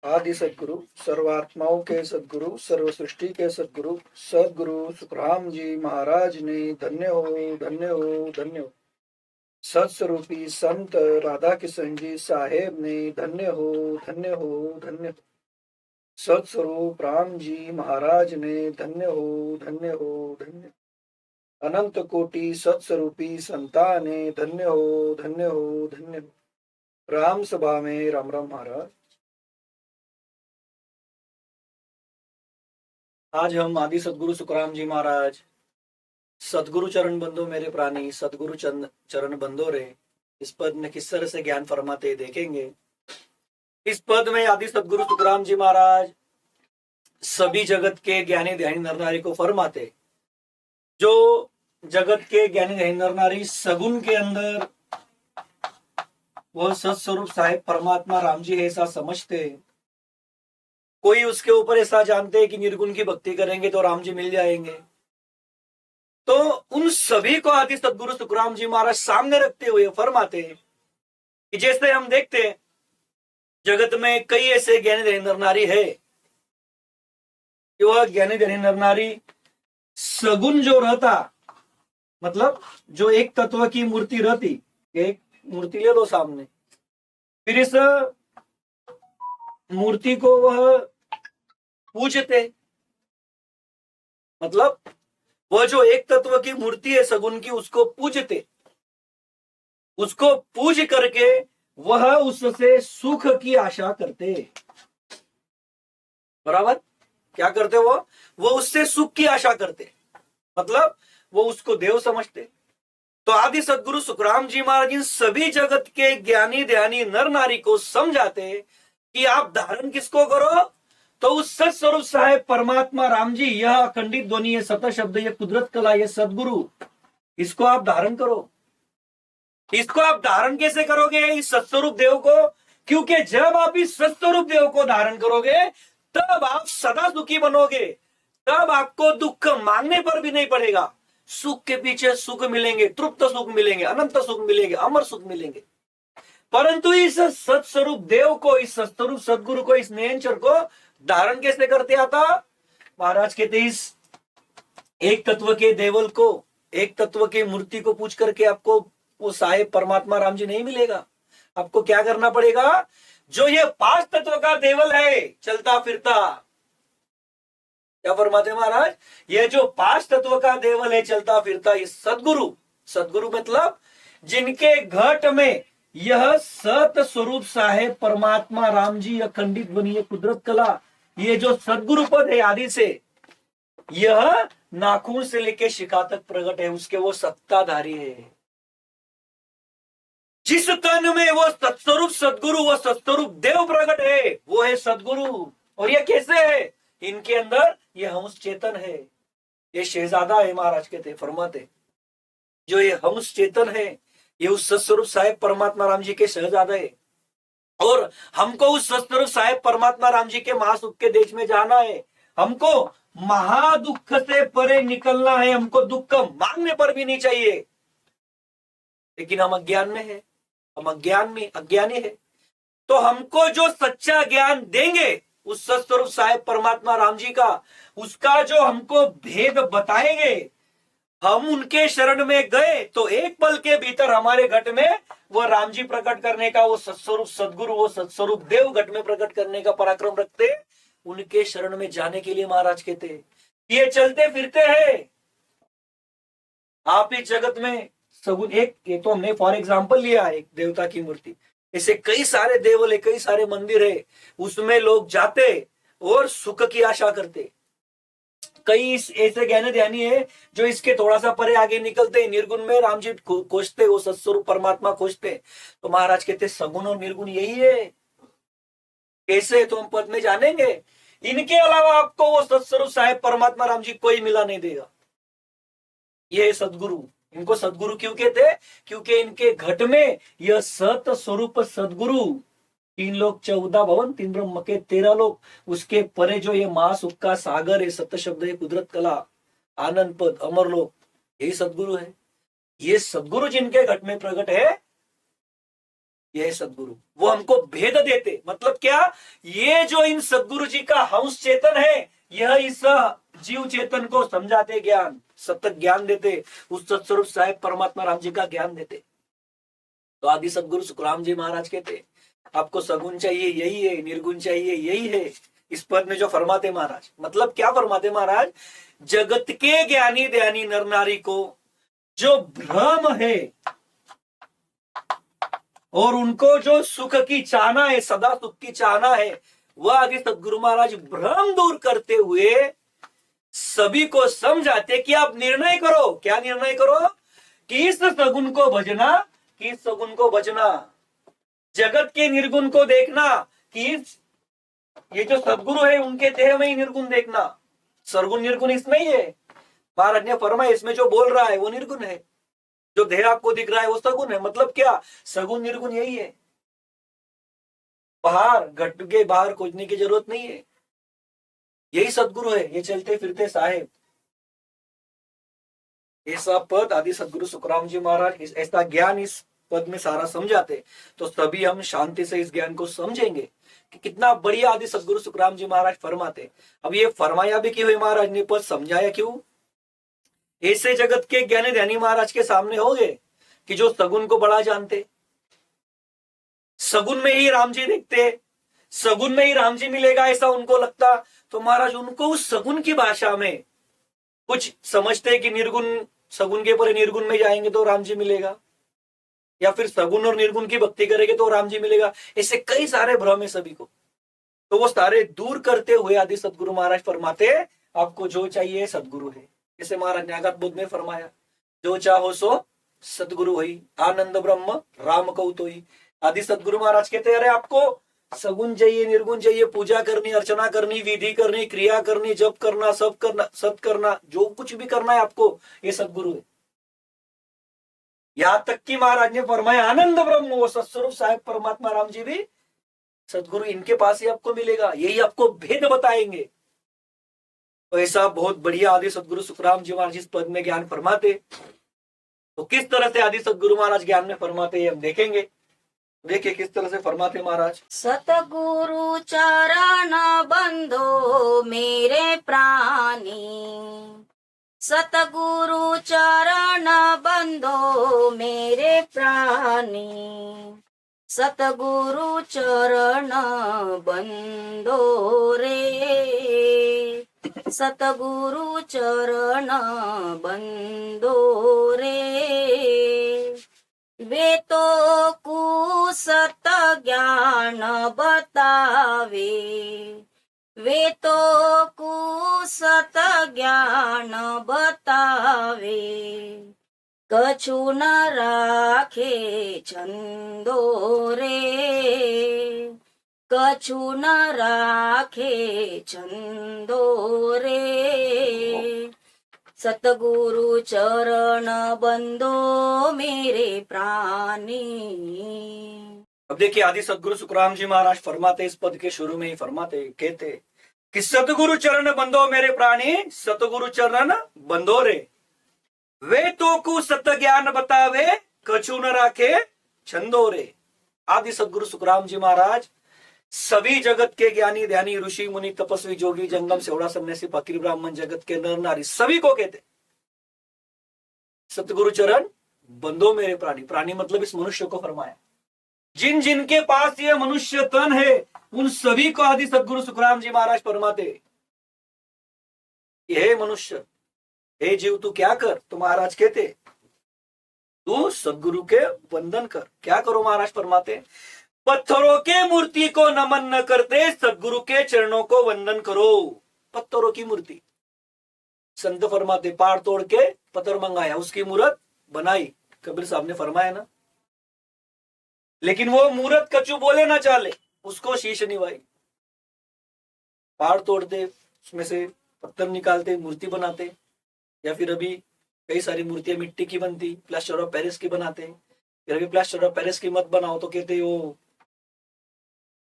आदि सदगुरु, सर्वात्माओं के सदगुरु, सर्व सृष्टि के सदगुरु, सदगुरु सुखराम जी महाराज ने धन्य हो, धन्य हो, धन्य हो। सत्स्वरूपी संत राधा किशन जी साहेब ने धन्य हो, धन्य हो, धन्य हो। सत्स्वरूप राम जी महाराज ने धन्य हो, धन्य हो, धन्य हो। अनंत कोटि सत्स्वरूपी संता ने धन्य हो, धन्य हो, धन्य हो। राम सभा में राम राम महाराज। आज हम आदि सदगुरु सुखराम जी महाराज, सदगुरु चरण बंधो मेरे प्राणी, सदगुरु चरण बंधो रे, इस पद में किस तरह से ज्ञान फरमाते देखेंगे। इस पद में आदि सदगुरु सुखराम जी महाराज सभी जगत के ज्ञानी ध्यानी नर नारी को फरमाते, जो जगत के ज्ञानी ध्यानी नर नारी सगुन के अंदर वह सत्स्वरूप साहेब परमात्मा राम जी है ऐसा समझते, कोई उसके ऊपर ऐसा जानते कि निर्गुण की भक्ति करेंगे तो राम जी मिल जाएंगे, तो उन सभी को आदि सदगुरु सुखराम जी महाराज सामने रखते हुए फरमाते कि जैसे हम देखते हैं जगत में कई ऐसे ज्ञानी ध्यानी नर नारी है कि वह ज्ञानी ध्यानी नर नारी सगुन जो रहता, मतलब जो एक तत्व की मूर्ति रहती, एक मूर्ति ले लो सामने, फिर इस मूर्ति को वह पूजते, मतलब वह जो एक तत्व की मूर्ति है सगुन की, उसको पूजते, उसको पूज करके वह उससे सुख की आशा करते। बराबर, क्या करते वो उससे सुख की आशा करते, मतलब वो उसको देव समझते। तो आदि सदगुरु सुखराम जी महाराज इन सभी जगत के ज्ञानी ध्यानी नर नारी को समझाते कि आप धारण किसको करो, तो उस सत स्वरूप साहेब परमात्मा राम जी, यह अखंडित ध्वनि, ये सत शब्द, ये कुदरत कला, ये सदगुरु, इसको आप धारण करो। इसको आप धारण कैसे करोगे, इस सत्स्वरूप देव को? क्योंकि जब आप इस सत्स्वरूप देव को धारण करोगे तब आप सदा सुखी बनोगे, तब आपको दुख मांगने पर भी नहीं पड़ेगा। सुख के पीछे सुख मिलेंगे, तृप्त सुख मिलेंगे, अनंत सुख मिलेंगे, अमर सुख मिलेंगे। परंतु इस सत्स्वरूप देव को, इस सत्स्वरूप सदगुरु को, इस नयनचर को धारण कैसे करते आता? महाराज कहते इस एक तत्व के देवल को, एक तत्व की मूर्ति को पूछ करके आपको वो साहेब परमात्मा राम जी नहीं मिलेगा। आपको क्या करना पड़ेगा? जो ये पांच तत्व का देवल है चलता फिरता, क्या फरमाते महाराज, ये जो पांच तत्व का देवल है चलता फिरता, ये सदगुरु, सदगुरु मतलब जिनके घट में यह सत स्वरूप साहेब परमात्मा राम जी अखंडित बनी कुदरत कला, ये जो सदगुरु पद है आदि से, यह नाखून से लेके शिखा तक प्रकट है, उसके वो सत्ताधारी है। जिस तन में वो सत्स्वरूप सदगुरु, वो सत्स्वरूप देव प्रकट है, वो है सदगुरु। और ये कैसे है? इनके अंदर ये हंस चेतन है, ये शहजादा है। महाराज कहते फरमाते, जो ये हंस चेतन है, ये उस सत्स्वरूप साहेब परमात्मा राम जी के शहजादा है। और हमको उस सत्स्वरूप साहेब परमात्मा राम जी के महासुख के देश में जाना है, हमको महादुख से परे निकलना है, हमको दुख मांगने पर भी नहीं चाहिए। लेकिन हम अज्ञान में है, हम अज्ञान में अज्ञानी है। तो हमको जो सच्चा ज्ञान देंगे उस सत्स्वरूप साहेब परमात्मा राम जी का, उसका जो हमको भेद बताएंगे, हम उनके शरण में गए तो एक पल के भीतर हमारे घट में वो राम जी प्रकट करने का, वो सत्स्वरूप सदगुरु, वो सत्स्वरूप देव घट में प्रकट करने का पराक्रम रखते। उनके शरण में जाने के लिए महाराज कहते ये चलते फिरते हैं आप इस जगत में सगुन। एक ये तो हमने फॉर एग्जाम्पल लिया एक देवता की मूर्ति, ऐसे कई सारे देवल है, कई सारे मंदिर है, उसमें लोग जाते और सुख की आशा करते। कई ऐसे ज्ञानी ध्यानी है जो इसके थोड़ा सा परे आगे निकलते, निर्गुण में राम जी खोजते, वो सत्स्वरूप परमात्मा खोजते। तो महाराज कहते सगुण और निर्गुण यही है। कैसे? तो हम पद में जानेंगे। इनके अलावा आपको वो सत्स्वरूप साहेब परमात्मा राम जी कोई मिला नहीं देगा। ये सदगुरु, इनको सदगुरु क्यों कहते? क्योंकि इनके घट में यह सत स्वरूप सदगुरु, 3 लोक 14 भवन, 3 ब्रह्म के 13 लोक, उसके परे जो ये महासुख का सागर है, सत्य शब्द है, कुदरत कला, आनंद पद, अमर लोक, यही सदगुरु है। ये सदगुरु जिनके घट में प्रकट है, यह सदगुरु, वो हमको भेद देते। मतलब क्या, ये जो इन सदगुरु जी का हंस चेतन है, यह इस जीव चेतन को समझाते, ज्ञान सतत ज्ञान देते, उस सत्स्वरूप साहेब परमात्मा राम जी का ज्ञान देते। तो आदि सदगुरु सुखराम जी महाराज कहते, आपको सगुण चाहिए यही है, निर्गुण चाहिए यही है। इस पद में जो फरमाते महाराज, मतलब क्या फरमाते महाराज, जगत के ज्ञानी ध्यानी नर नारी को जो भ्रम है और उनको जो सुख की चाहना है, सदा सुख की चाहना है, वह आदि सदगुरु महाराज भ्रम दूर करते हुए सभी को समझाते कि आप निर्णय करो। क्या निर्णय करो? कि इस सगुण को भजना, कि इस सगुण को बचना, जगत के निर्गुण को देखना, कि ये जो सदगुरु है उनके देह में ही निर्गुण देखना। सरगुण निर्गुण इसमें ही है। महाराज ने फरमाया इसमें जो बोल रहा है वो निर्गुण है, जो देह आपको दिख रहा है वो सगुण है। मतलब क्या, सगुण निर्गुण यही है। बाहर घट के बाहर खोजने की जरूरत नहीं है, यही सदगुरु है, ये चलते फिरते साहेब। ऐसा पद आदि सदगुरु सुखराम जी महाराज ऐसा ज्ञान इस पद में सारा समझाते, तो सभी हम शांति से इस ज्ञान को समझेंगे कि कितना बढ़िया आदि सदगुरु सुखराम जी महाराज फरमाते। अब ये फरमाया भी क्यों है महाराज ने, पद समझाया क्यों? ऐसे जगत के ज्ञानी ध्यानी महाराज के सामने हो गए कि जो सगुन को बड़ा जानते, सगुन में ही राम जी देखते, सगुन में ही राम जी मिलेगा ऐसा उनको लगता, तो महाराज उनको उस सगुन की भाषा में कुछ समझते कि निर्गुण, सगुन के पर निर्गुण में जाएंगे तो राम जी मिलेगा, या फिर सगुन और निर्गुण की भक्ति करेंगे तो राम जी मिलेगा। ऐसे कई सारे भ्रम है सभी को, तो वो सारे दूर करते हुए आदि सदगुरु महाराज फरमाते, आपको जो चाहिए सदगुरु है। जैसे महाराज ने आगत बुद्ध में फरमाया, जो चाहो सो सदगुरु होई, आनंद ब्रह्म राम कौतोई। आदि सदगुरु महाराज कहते हैं, अरे आपको सगुण चाहिए, निर्गुण चाहिए, पूजा करनी, अर्चना करनी, विधि करनी, क्रिया करनी, जप करना, सब करना, सत करना, जो कुछ भी करना है आपको, ये सदगुरु है। यहां तक कि महाराज ने फरमाया आनंद ब्रह्म, वो सत्स्वरूप साहेब परमात्मा राम जी भी सदगुरु, इनके पास ही आपको मिलेगा, यही आपको भेद बताएंगे। तो ऐसा बहुत बढ़िया आदि सदगुरु सुखराम जी महाराज इस पद में ज्ञान फरमाते। तो किस तरह से आदि सदगुरु महाराज ज्ञान में फरमाते हम देखेंगे। देखिए किस तरह से फरमाते महाराज, सतगुरु चरण बंधो मेरे प्राणी, सतगुरु चरण बंधो मेरे प्राणी, सतगुरु चरण बंधो रे, सतगुरु चरण बंधो रे। वे तो कुसत ज्ञान बतावे, वे तो कुसत ज्ञान बतावे, कछु न राखे छंदो रे, कछु न राखे छंदो रे। सतगुरु चरण बंधो मेरे प्राणी। अब देखिए आदि सदगुरु सुखराम जी महाराज फरमाते, इस पद के शुरू में ही फरमाते, कहते कि सतगुरु चरण बंधो मेरे प्राणी, सतगुरु चरण बंधो रे, वे तो कु सत ज्ञान बतावे, कछु न राखे छंदो रे। आदि सदगुरु सुखराम जी महाराज सभी जगत के ज्ञानी ध्यानी ऋषि मुनि तपस्वी जोगी जंगम सेवड़ा सन्यासी फकीर ब्राह्मण जगत के नर नारी सभी को कहते सतगुरु चरण बंधो मेरे प्राणी। प्राणी मतलब इस मनुष्य को फरमाया, जिन जिनके पास ये मनुष्य तन है उन सभी को आदि सदगुरु सुखराम जी महाराज फरमाते, हे मनुष्य, हे जीव, तू क्या कर? तो महाराज कहते तू सदगुरु के वंदन कर। क्या करो? महाराज फरमाते, पत्थरों के मूर्ति को नमन न करते, सदगुरु के चरणों को वंदन करो। पत्थरों की मूर्ति, संत फरमाते पहाड़ तोड़ के पत्थर मंगाया, उसकी मूर्त बनाई, कबीर साहब ने फरमाया ना। लेकिन वो मूर्त कछु बोले ना चाले, उसको शीश निभाई, पहाड़ तोड़ते, उसमें से पत्थर निकालते, मूर्ति बनाते। या फिर अभी कई सारी मूर्तियां मिट्टी की बनती, प्लास्टर ऑफ पेरिस की बनाते। फिर अभी प्लास्टर ऑफ पेरिस की मत बनाओ तो कहते वो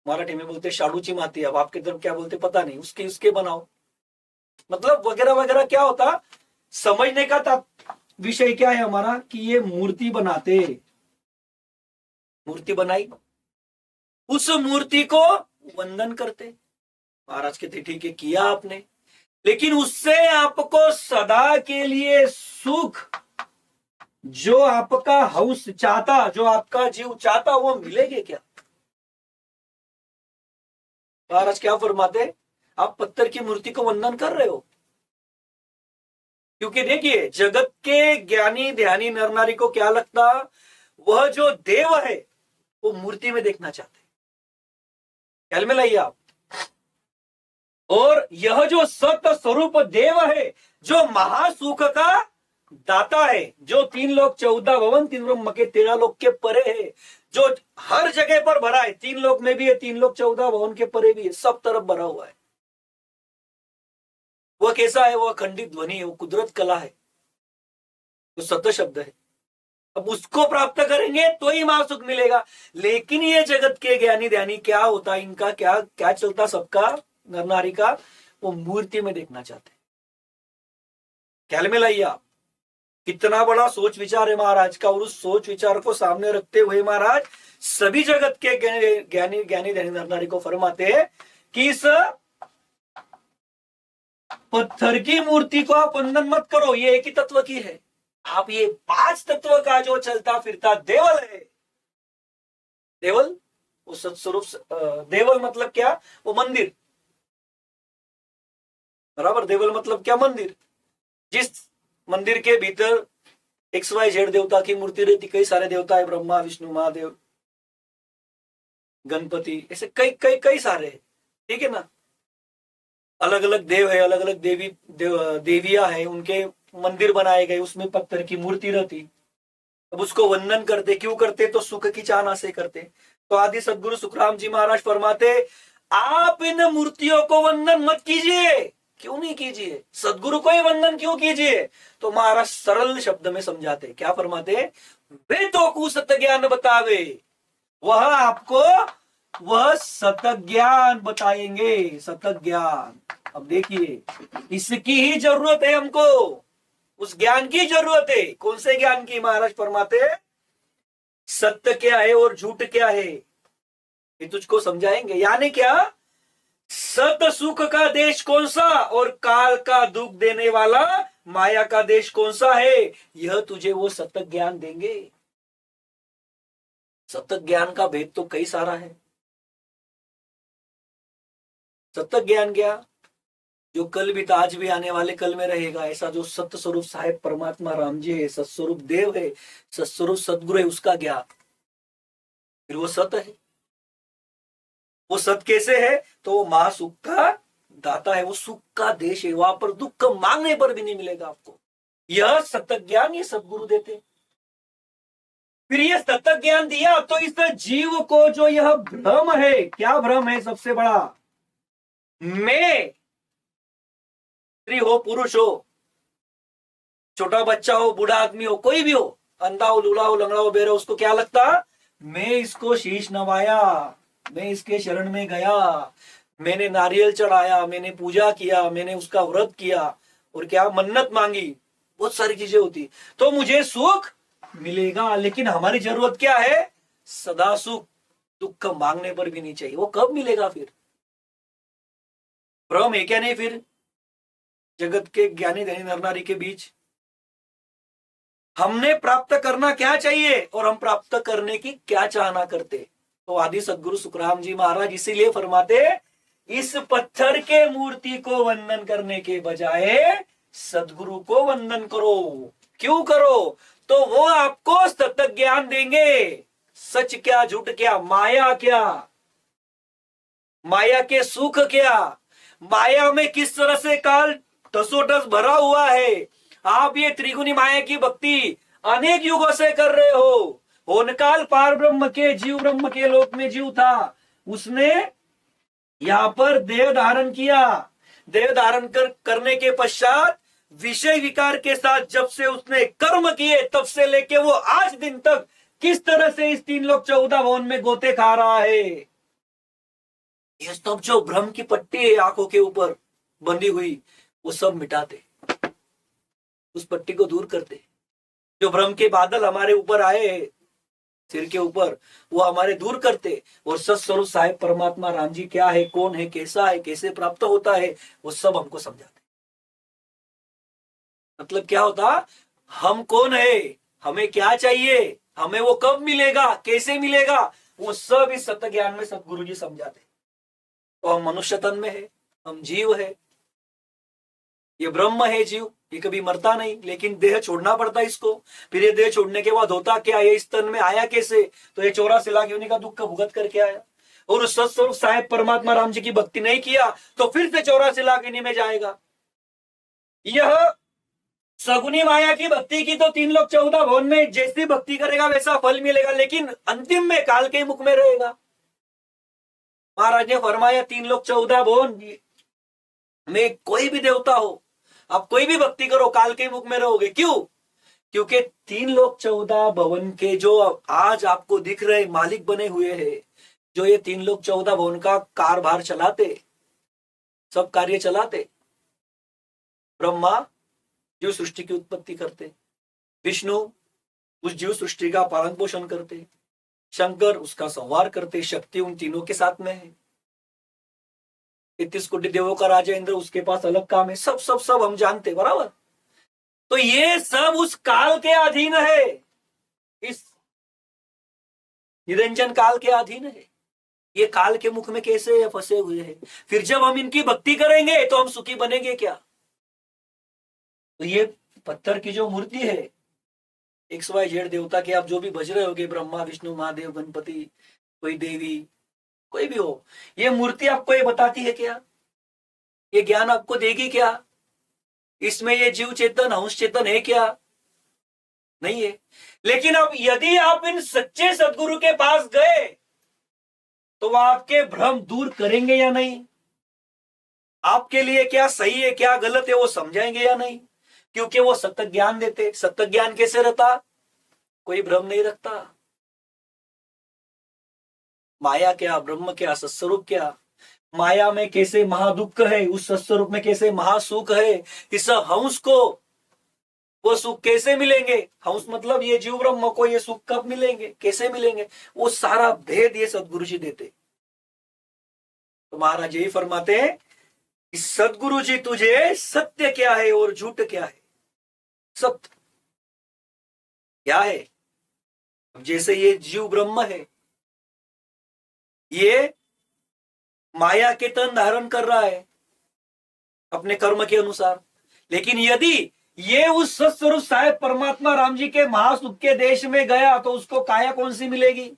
मराठी में बोलते शाडूची माती, अब आपके तरफ क्या बोलते पता नहीं, उसके उसके बनाओ, मतलब वगैरह वगैरह। क्या होता, समझने का विषय क्या है हमारा कि ये मूर्ति बनाते, मूर्ति बनाई, उस मूर्ति को वंदन करते। महाराज कहते ठीक है किया आपने, लेकिन उससे आपको सदा के लिए सुख, जो आपका हौस चाहता, जो आपका जीव चाहता, वो मिलेगा क्या? महाराज क्या फरमाते, आप पत्थर की मूर्ति को वंदन कर रहे हो, क्योंकि देखिए जगत के ज्ञानी ध्यानी नर नारी को क्या लगता, वह जो देव है वो मूर्ति में देखना चाहते। ख्याल में लाइए आप। और यह जो सत्य स्वरूप देव है, जो महासुख का दाता है, जो 3 लोक 14 भवन 3 ब्रह्म के 13 लोक के परे है, जो हर जगह पर भरा है, 3 लोक में भी है, 3 लोक 14 भवन के परे भी है, सब तरफ भरा हुआ है। वह कैसा है? वह अखंडित ध्वनि है, वो कुदरत कला है, वो सत्य शब्द है। अब उसको प्राप्त करेंगे तो ही महासुख मिलेगा। लेकिन ये जगत के ज्ञानी ध्यानी क्या होता है, इनका क्या क्या चलता सबका, नर नारी का, वो मूर्ति में देखना चाहते हैं। ख्याल में लाइए आप, कितना बड़ा सोच विचार है महाराज का। और उस सोच विचार को सामने रखते हुए महाराज सभी जगत के ज्ञानी ध्यानी नर नारी को फरमाते हैं कि इस पत्थर की मूर्ति को आप वंदन मत करो, ये एक ही तत्व की है। आप ये 5 तत्व का जो चलता फिरता देवल है, देवल वो सत्स्वरूप, देवल मतलब क्या? वो मंदिर, बराबर। देवल मतलब क्या? मंदिर। जिस मंदिर के भीतर XYZ देवता की मूर्ति रहती, कई सारे देवता है, ब्रह्मा विष्णु महादेव गणपति, ऐसे कई कई कई सारे, ठीक है ना। अलग अलग देव है, अलग अलग देवियां है, उनके मंदिर बनाए गए, उसमें पत्थर की मूर्ति रहती। अब उसको वंदन करते, क्यों करते? तो सुख की चाहना से करते। तो आदि सदगुरु सुखराम जी महाराज फरमाते, आप इन मूर्तियों को वंदन मत कीजिए। क्यों नहीं कीजिए? सदगुरु को ही वंदन क्यों कीजिए? तो महाराज सरल शब्द में समझाते, क्या फरमाते, वे तो कु सत्य ज्ञान बतावे, वह आपको वह सत्य ज्ञान बताएंगे, सत्य ज्ञान। अब देखिए इसकी ही जरूरत है हमको, उस ज्ञान की जरूरत है। कौन से ज्ञान की? महाराज फरमाते सत्य क्या है और झूठ क्या है, ये तुझको समझाएंगे। यानी क्या? सत्य सुख का देश कौन सा और काल का दुख देने वाला माया का देश कौन सा है, यह तुझे वो सत्य ज्ञान देंगे। सत्य ज्ञान का भेद तो कई सारा है। सत्य ज्ञान क्या? जो कल भी था, आज भी आने वाले कल में रहेगा, ऐसा जो सत्य स्वरूप साहेब परमात्मा राम जी है, सत्स्वरूप देव है, सत्स्वरूप सदगुरु है, उसका ज्ञान, फिर वो सत्य है। वो सत्य कैसे है? तो वो महासुख का दाता है, वो सुख का देश है, वहां पर दुख मांगने पर भी नहीं मिलेगा आपको। यह सत्य ज्ञान ये सदगुरु देते। फिर ये सत्य ज्ञान दिया तो इस जीव को जो यह भ्रम है, क्या भ्रम है? सबसे बड़ा, मैं, स्त्री हो पुरुष हो, छोटा बच्चा हो बूढ़ा आदमी हो, कोई भी हो, अंधा हो लूला हो लंगड़ा हो बेरा हो, उसको क्या लगता? मैं इसको शीश नवाया, मैं इसके शरण में गया, मैंने नारियल चढ़ाया, मैंने पूजा किया, मैंने उसका व्रत किया, और क्या मन्नत मांगी, बहुत सारी चीजें होती, तो मुझे सुख मिलेगा। लेकिन हमारी जरूरत क्या है? सदा सुख, दुख मांगने पर भी नहीं चाहिए। वो कब मिलेगा? फिर भ्रम है क्या नहीं? फिर जगत के ज्ञानी धनी नर नारी के बीच हमने प्राप्त करना क्या चाहिए और हम प्राप्त करने की क्या चाहना करते। तो आदि सदगुरु सुखराम जी महाराज इसीलिए फरमाते, इस पत्थर के मूर्ति को वंदन करने के बजाय सदगुरु को वंदन करो। क्यों करो? तो वो आपको सत्य ज्ञान देंगे। सच क्या, झूठ क्या, माया क्या, माया के सुख क्या, माया में किस तरह से काल टसोटस भरा हुआ है। आप ये त्रिगुणी माया की भक्ति अनेक युगों से कर रहे हो। होनकाल पार ब्रह्म के जीव ब्रह्म के लोक में जीव था, उसने यहां पर देह धारण किया। देह धारण करने के पश्चात विषय विकार के साथ जब से उसने कर्म किए, तब से लेके वो आज दिन तक किस तरह से इस 3 लोक 14 भवन में गोते खा रहा है। ये सब जो भ्रम की पट्टी है आंखों के ऊपर बंधी हुई, वो सब मिटाते, उस पट्टी को दूर करते। जो भ्रम के बादल हमारे ऊपर आए, सिर के ऊपर, वो हमारे दूर करते। और सत्स्वरूप साहेब परमात्मा राम जी क्या है, कौन है, कैसा है, कैसे प्राप्त होता है, वो सब हमको समझाते। मतलब क्या होता, हम कौन है, हमें क्या चाहिए, हमें वो कब मिलेगा, कैसे मिलेगा, वो सब इस सत्य ज्ञान में सतगुरु जी समझाते। तो हम मनुष्य तन में है, हम जीव है, ये ब्रह्म है जीव, ये कभी मरता नहीं, लेकिन देह छोड़ना पड़ता है इसको। फिर ये देह छोड़ने के बाद होता क्या, ये इस तन में आया कैसे, तो ये 84 लाख योनि का दुख भुगत करके आया। और उस सत्स्वरूप साहेब परमात्मा राम जी की भक्ति नहीं किया तो फिर से 84 लाख योनि में जाएगा। यह सगुनी माया की भक्ति की तो 3 लोक 14 भवन में जैसी भक्ति करेगा वैसा फल मिलेगा, लेकिन अंतिम में काल के मुख में रहेगा। महाराज ने फरमाया 3 लोक 14 भवन में कोई भी देवता हो, आप कोई भी भक्ति करो, काल के मुख में रहोगे। क्यों? क्योंकि 3 लोक 14 भवन के जो आज आपको दिख रहे मालिक बने हुए हैं, जो ये 3 लोक 14 भवन का कारभार चलाते, सब कार्य चलाते, ब्रह्मा जीव सृष्टि की उत्पत्ति करते, विष्णु उस जीव सृष्टि का पालन पोषण करते, शंकर उसका संहार करते, शक्ति उन तीनों के साथ में है, 33 कोटि देवों का राजा इंद्र उसके पास अलग काम है, सब सब सब हम जानते, बराबर। तो ये सब उस काल के अधीन है, इस निरंजन काल के अधीन है। ये काल के मुख में कैसे फंसे हुए हैं। फिर जब हम इनकी भक्ति करेंगे तो हम सुखी बनेंगे क्या? तो ये पत्थर की जो मूर्ति है, XYZ देवता के आप जो भी भज रहे होगे, ब्रह्मा विष्णु महादेव गणपति, कोई देवी, कोई भी हो, ये मूर्ति आपको ये बताती है क्या? ये ज्ञान आपको देगी क्या? इसमें ये जीव चेतन हंस चेतन है क्या? नहीं है। लेकिन अब यदि आप इन सच्चे सदगुरु के पास गए तो वह आपके भ्रम दूर करेंगे या नहीं? आपके लिए क्या सही है क्या गलत है वो समझाएंगे या नहीं? क्योंकि वो सत्य ज्ञान देते। सत्य ज्ञान कैसे रहता? कोई भ्रम नहीं रखता। माया क्या, ब्रह्म क्या, सत्स्वरूप क्या, माया में कैसे महादुख है, उस सत्स्वरूप में कैसे महासुख है, इस हंस को वो सुख कैसे मिलेंगे, हंस मतलब ये जीव ब्रह्म को ये सुख कब मिलेंगे, कैसे मिलेंगे, वो सारा भेद ये सदगुरु जी देते। तो महाराज यही फरमाते हैं कि सदगुरु जी तुझे सत्य क्या है और झूठ क्या है। सत्य क्या है? जैसे ये जीव ब्रह्म है, ये माया के तन धारण कर रहा है अपने कर्म के अनुसार, लेकिन यदि ये उस सत्स्वरूप साहेब परमात्मा राम जी के महासुख के देश में गया तो उसको काया कौन सी मिलेगी?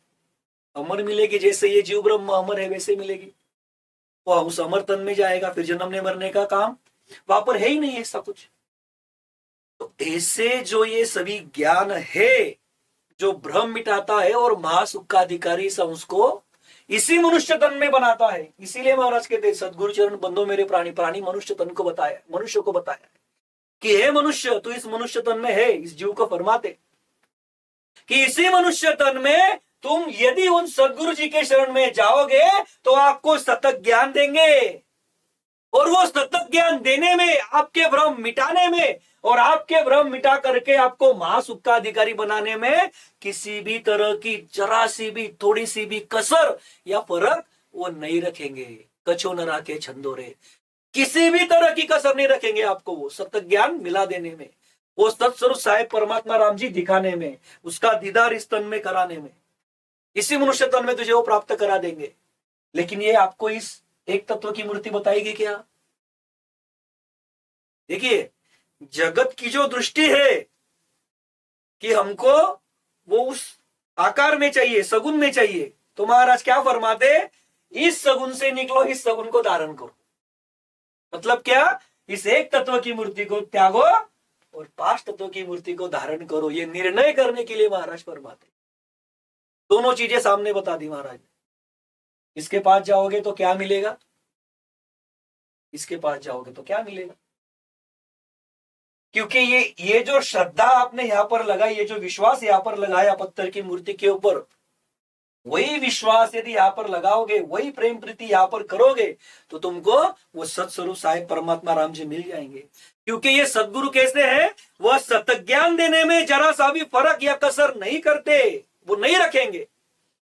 अमर मिलेगी। जैसे ये जीव ब्रह्म अमर है वैसे मिलेगी। वो उस अमर तन में जाएगा, फिर जन्मने मरने का काम वहां पर है ही नहीं ऐसा कुछ। तो ऐसे जो ये सभी ज्ञान है जो भ्रम मिटाता है और महासुख का अधिकारी सब उसको इसी मनुष्य तन में बनाता है। इसीलिए महाराज कहते सदगुरु चरण बंदो मेरे प्राणी, प्राणी मनुष्य तन को बताया, मनुष्य को बताया कि हे मनुष्य तू इस मनुष्य तन में है। इस जीव को फरमाते कि इसी मनुष्य तन में तुम यदि उन सदगुरु जी के शरण में जाओगे तो आपको सतत ज्ञान देंगे, और वो सतत ज्ञान देने में, आपके भ्रम मिटाने में और आपके भ्रम मिटा करके आपको महासुख का अधिकारी बनाने में किसी भी तरह की जरा सी भी थोड़ी सी भी कसर या फर्क वो नहीं रखेंगे। कछो न राखे छंदोरे, किसी भी तरह की कसर नहीं रखेंगे आपको वो सतत ज्ञान मिला देने में, वो सत्स्वरूप साहेब परमात्मा राम जी दिखाने में, उसका दीदार इस तन में कराने में, इसी मनुष्य तन में तुझे वो प्राप्त करा देंगे। लेकिन ये आपको इस एक तत्व की मूर्ति बताएगी क्या? देखिए जगत की जो दृष्टि है कि हमको वो उस आकार में चाहिए, सगुन में चाहिए, तो महाराज क्या फरमाते, इस सगुन से निकलो, इस सगुन को धारण करो। मतलब क्या? इस एक तत्व की मूर्ति को त्यागो और 5 तत्व की मूर्ति को धारण करो। ये निर्णय करने के लिए महाराज फरमाते। दोनों चीजें सामने बता दी महाराज ने। इसके पास जाओगे तो क्या मिलेगा, इसके पास जाओगे तो क्या मिलेगा। क्योंकि ये जो श्रद्धा आपने यहां पर लगाई, ये जो विश्वास यहां पर लगाया पत्थर की मूर्ति के ऊपर, वही विश्वास यदि यहां पर लगाओगे, वही प्रेम प्रीति यहां पर करोगे तो तुमको वो सत्स्वरूप साहेब परमात्मा राम जी मिल जाएंगे। क्योंकि ये सदगुरु कैसे हैं, वह सत्य ज्ञान देने में जरा सा भी फर्क या कसर नहीं करते। वो नहीं रखेंगे,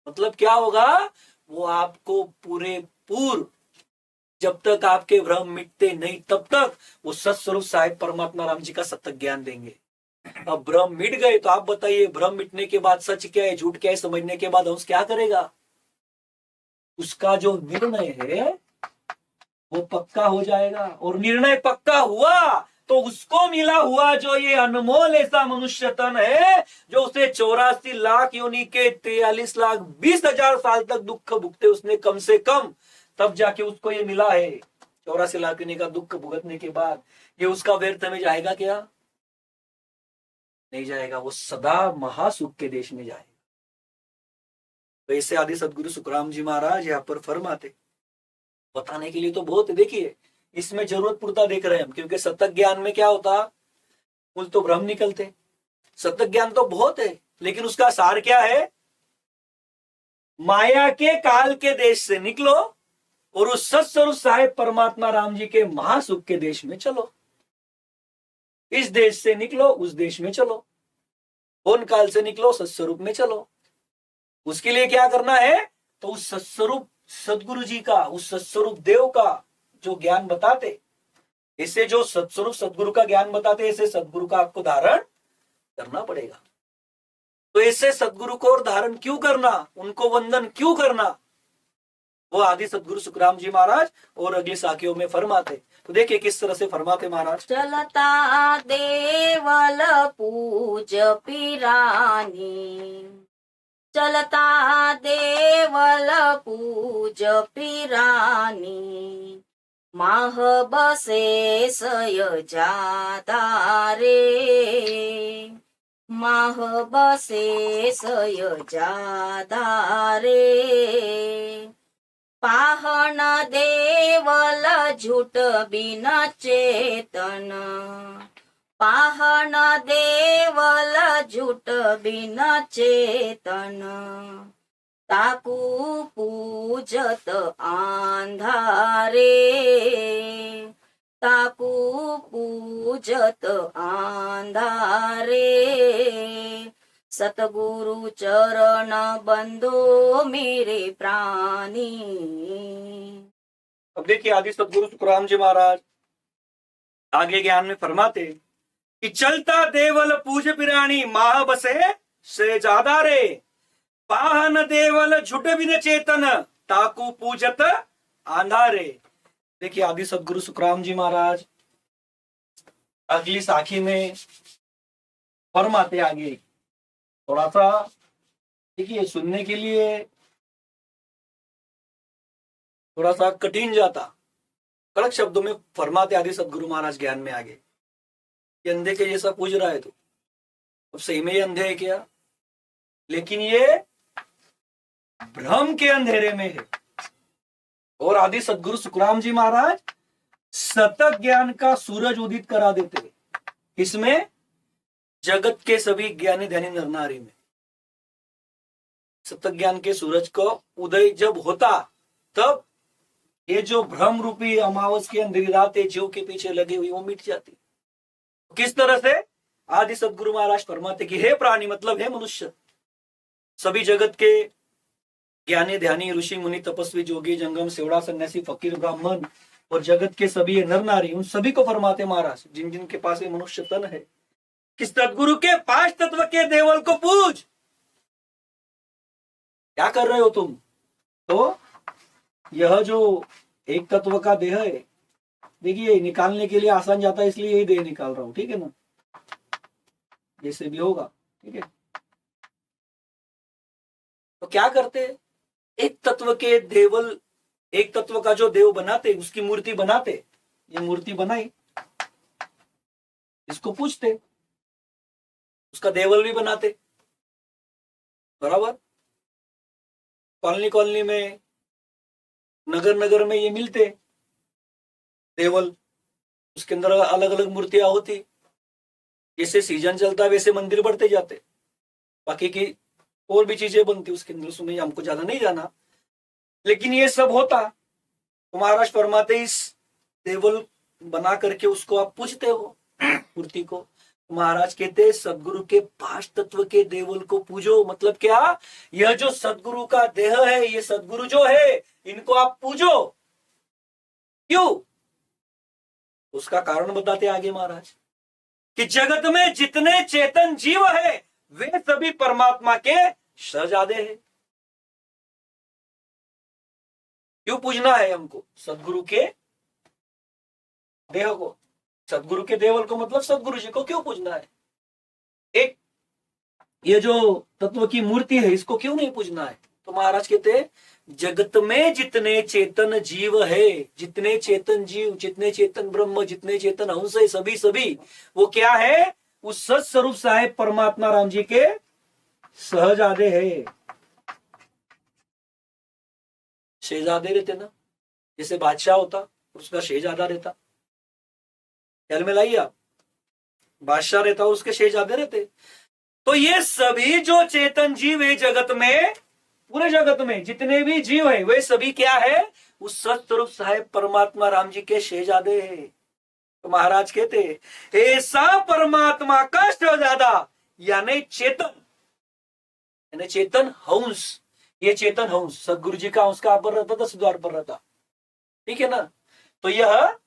मतलब क्या होगा, वो आपको पूरे पूर्व, जब तक आपके भ्रम मिटते नहीं तब तक वो सत्स्वरूप साहिब परमात्मा राम जी का सत्य ज्ञान देंगे। अब भ्रम मिट गए तो आप बताइए, भ्रम मिटने के बाद सच क्या है झूठ क्या है समझने के बाद हंस क्या करेगा? उसका जो निर्णय है वो पक्का हो जाएगा, और निर्णय पक्का हुआ तो उसको मिला हुआ जो ये अनमोल ऐसा मनुष्य तन है, जो उसे 84 लाख योनि के 43,20,000 साल तक दुख भुगते उसने कम से कम, तब जाके उसको ये मिला है। 84 लाख योनि का दुख भुगतने के बाद ये उसका व्यर्थ में जाएगा क्या? नहीं जाएगा, वो सदा महासुख के देश में जाएगा। तो ऐसे आदि सदगुरु सुखराम जी महाराज यहाँ पर फरमाते, बताने के लिए तो बहुत है, देखिए इसमें जरूरत पुरता देख रहे हैं हम, क्योंकि सतत ज्ञान में क्या होता, कुल तो भ्रम निकलते। सतत ज्ञान तो बहुत है, लेकिन उसका सार क्या है? माया के काल के देश से निकलो और उस सत्स्वरूप साहिब परमात्मा राम जी के महासुख के देश में चलो। इस देश से निकलो उस देश में चलो, कौन काल से निकलो सत्स्वरूप में चलो। उसके लिए क्या करना है? तो उस सत्स्वरूप सदगुरु जी का, उस सत्स्वरूप देव का जो ज्ञान बताते, इससे जो सत्स्वरूप सदगुरु का ज्ञान बताते, ऐसे सदगुरु का आपको धारण करना पड़ेगा। तो ऐसे सदगुरु को और धारण क्यों करना, उनको वंदन क्यों करना, वो आदि सदगुरु सुखराम जी महाराज और अगली साखियों में फरमाते। तो देखिए किस तरह से फरमाते महाराज। चलता देवल पूज पिरानी, चलता देवल पूज पिरानी, माह बसे सय जादा रे, माह बसे सय जादा रे, पाहन देवल झूठ बिन चेतन, पाहन देवल झूठ बिन चेतन, ताकू पूजत आंधारे, ताकू पूजत आंधारे, सतगुरु चरण बंदो मेरे प्राणी। अब देखिए आदि सदगुरु सुखराम जी महाराज आगे ज्ञान में फरमाते कि चलता देवल पूज पिराणी, माह बसे से ज्यादा रे, पाहन देवल झुट बिन चेतन, ताकू पूजत आंधारे। देखिए आदि सदगुरु सुखराम जी महाराज अगली साखी में फरमाते आगे, थोड़ा सा देखिए सुनने के लिए थोड़ा सा कठिन जाता, कड़क शब्दों में फरमाते आदि सदगुरु महाराज ज्ञान में आगे, ये अंधे के जैसा पूज रहा है तो अब सही में ये अंधे है क्या? लेकिन ये भ्रम के अंधेरे में है। और आदि सदगुरु सुखराम जी महाराज सतत ज्ञान का सूरज उदित करा देते, इसमें जगत के सभी ज्ञानी ध्यानी नर नारी में सतत ज्ञान के सूरज को उदय जब होता, तब ये जो भ्रम रूपी अमावस की अंधेरी रातें जीव के पीछे लगी हुई वो मिट जाती। किस तरह से? आदि सदगुरु महाराज फरमाते कि हे प्राणी, मतलब हे मनुष्य, सभी जगत के ज्ञानी ध्यानी ऋषि मुनि तपस्वी जोगी जंगम सेवड़ा सन्यासी फकीर ब्राह्मण और जगत के सभी नर नारी, उन सभी को फरमाते महाराज जिन जिन के पास ये मनुष्य तन है, कि सदगुरु के 5 तत्व के देवल को पूज। क्या कर रहे हो तुम? तो यह जो एक तत्व का देह है, देखिए निकालने के लिए आसान जाता है, इसलिए यही देह निकाल रहा हूं, ठीक है ना, जैसे भी होगा, ठीक है। तो क्या करते? एक तत्व के देवल, एक तत्व का जो देव बनाते, उसकी मूर्ति बनाते, ये मूर्ति बनाई, इसको पूजते, उसका देवल भी बनाते, बराबर। कॉलोनी कॉलोनी में, नगर नगर में ये मिलते देवल, उसके अंदर अलग अलग मूर्तियां होती, जैसे सीजन चलता वैसे मंदिर बढ़ते जाते, बाकी की और भी चीजें बनती उसके अंदर, उसमें हमको ज्यादा नहीं जाना, लेकिन ये सब होता। तो महाराज फरमाते इस देवल बना करके उसको आप पूजते हो मूर्ति को, महाराज कहते हैं सदगुरु के 5 तत्व के देवल को पूजो। मतलब क्या? यह जो सदगुरु का देह है, ये सदगुरु जो है, इनको आप पूजो। क्यों? उसका कारण बताते आगे महाराज कि जगत में जितने चेतन जीव है वे सभी परमात्मा के शहजादे हैं। क्यों पूजना है हमको? सदगुरु के देह को, सदगुरु के देवल को, मतलब सदगुरु जी को क्यों पूजना है? एक ये जो तत्व की मूर्ति है इसको क्यों नहीं पूजना है? तो महाराज कहते हैं जगत में जितने चेतन जीव है, जितने चेतन जीव, जितने चेतन ब्रह्म, जितने चेतन अंश है, सभी सभी वो क्या है? उस सत स्वरूप साहेब परमात्मा राम जी के शहजादे है। शहजादे रहते ना, जैसे बादशाह होता उसका शहजादा रहता। ख्याल में लाइए आप, बादशाह रहता उसके शहजादे रहते। तो ये सभी जो चेतन जीव है जगत में, पूरे जगत में जितने भी जीव है वे सभी क्या है? उस सतस्वरूप साहेब परमात्मा राम जी के शहजादे हैं। तो महाराज कहते हैं ऐसा परमात्मा का शहजादा यानी चेतन, यानी चेतन हंस। ये चेतन हंस सदगुरु जी का हंस कहां पर रहता था? द्वार पर रहता। ठीक है ना? तो यह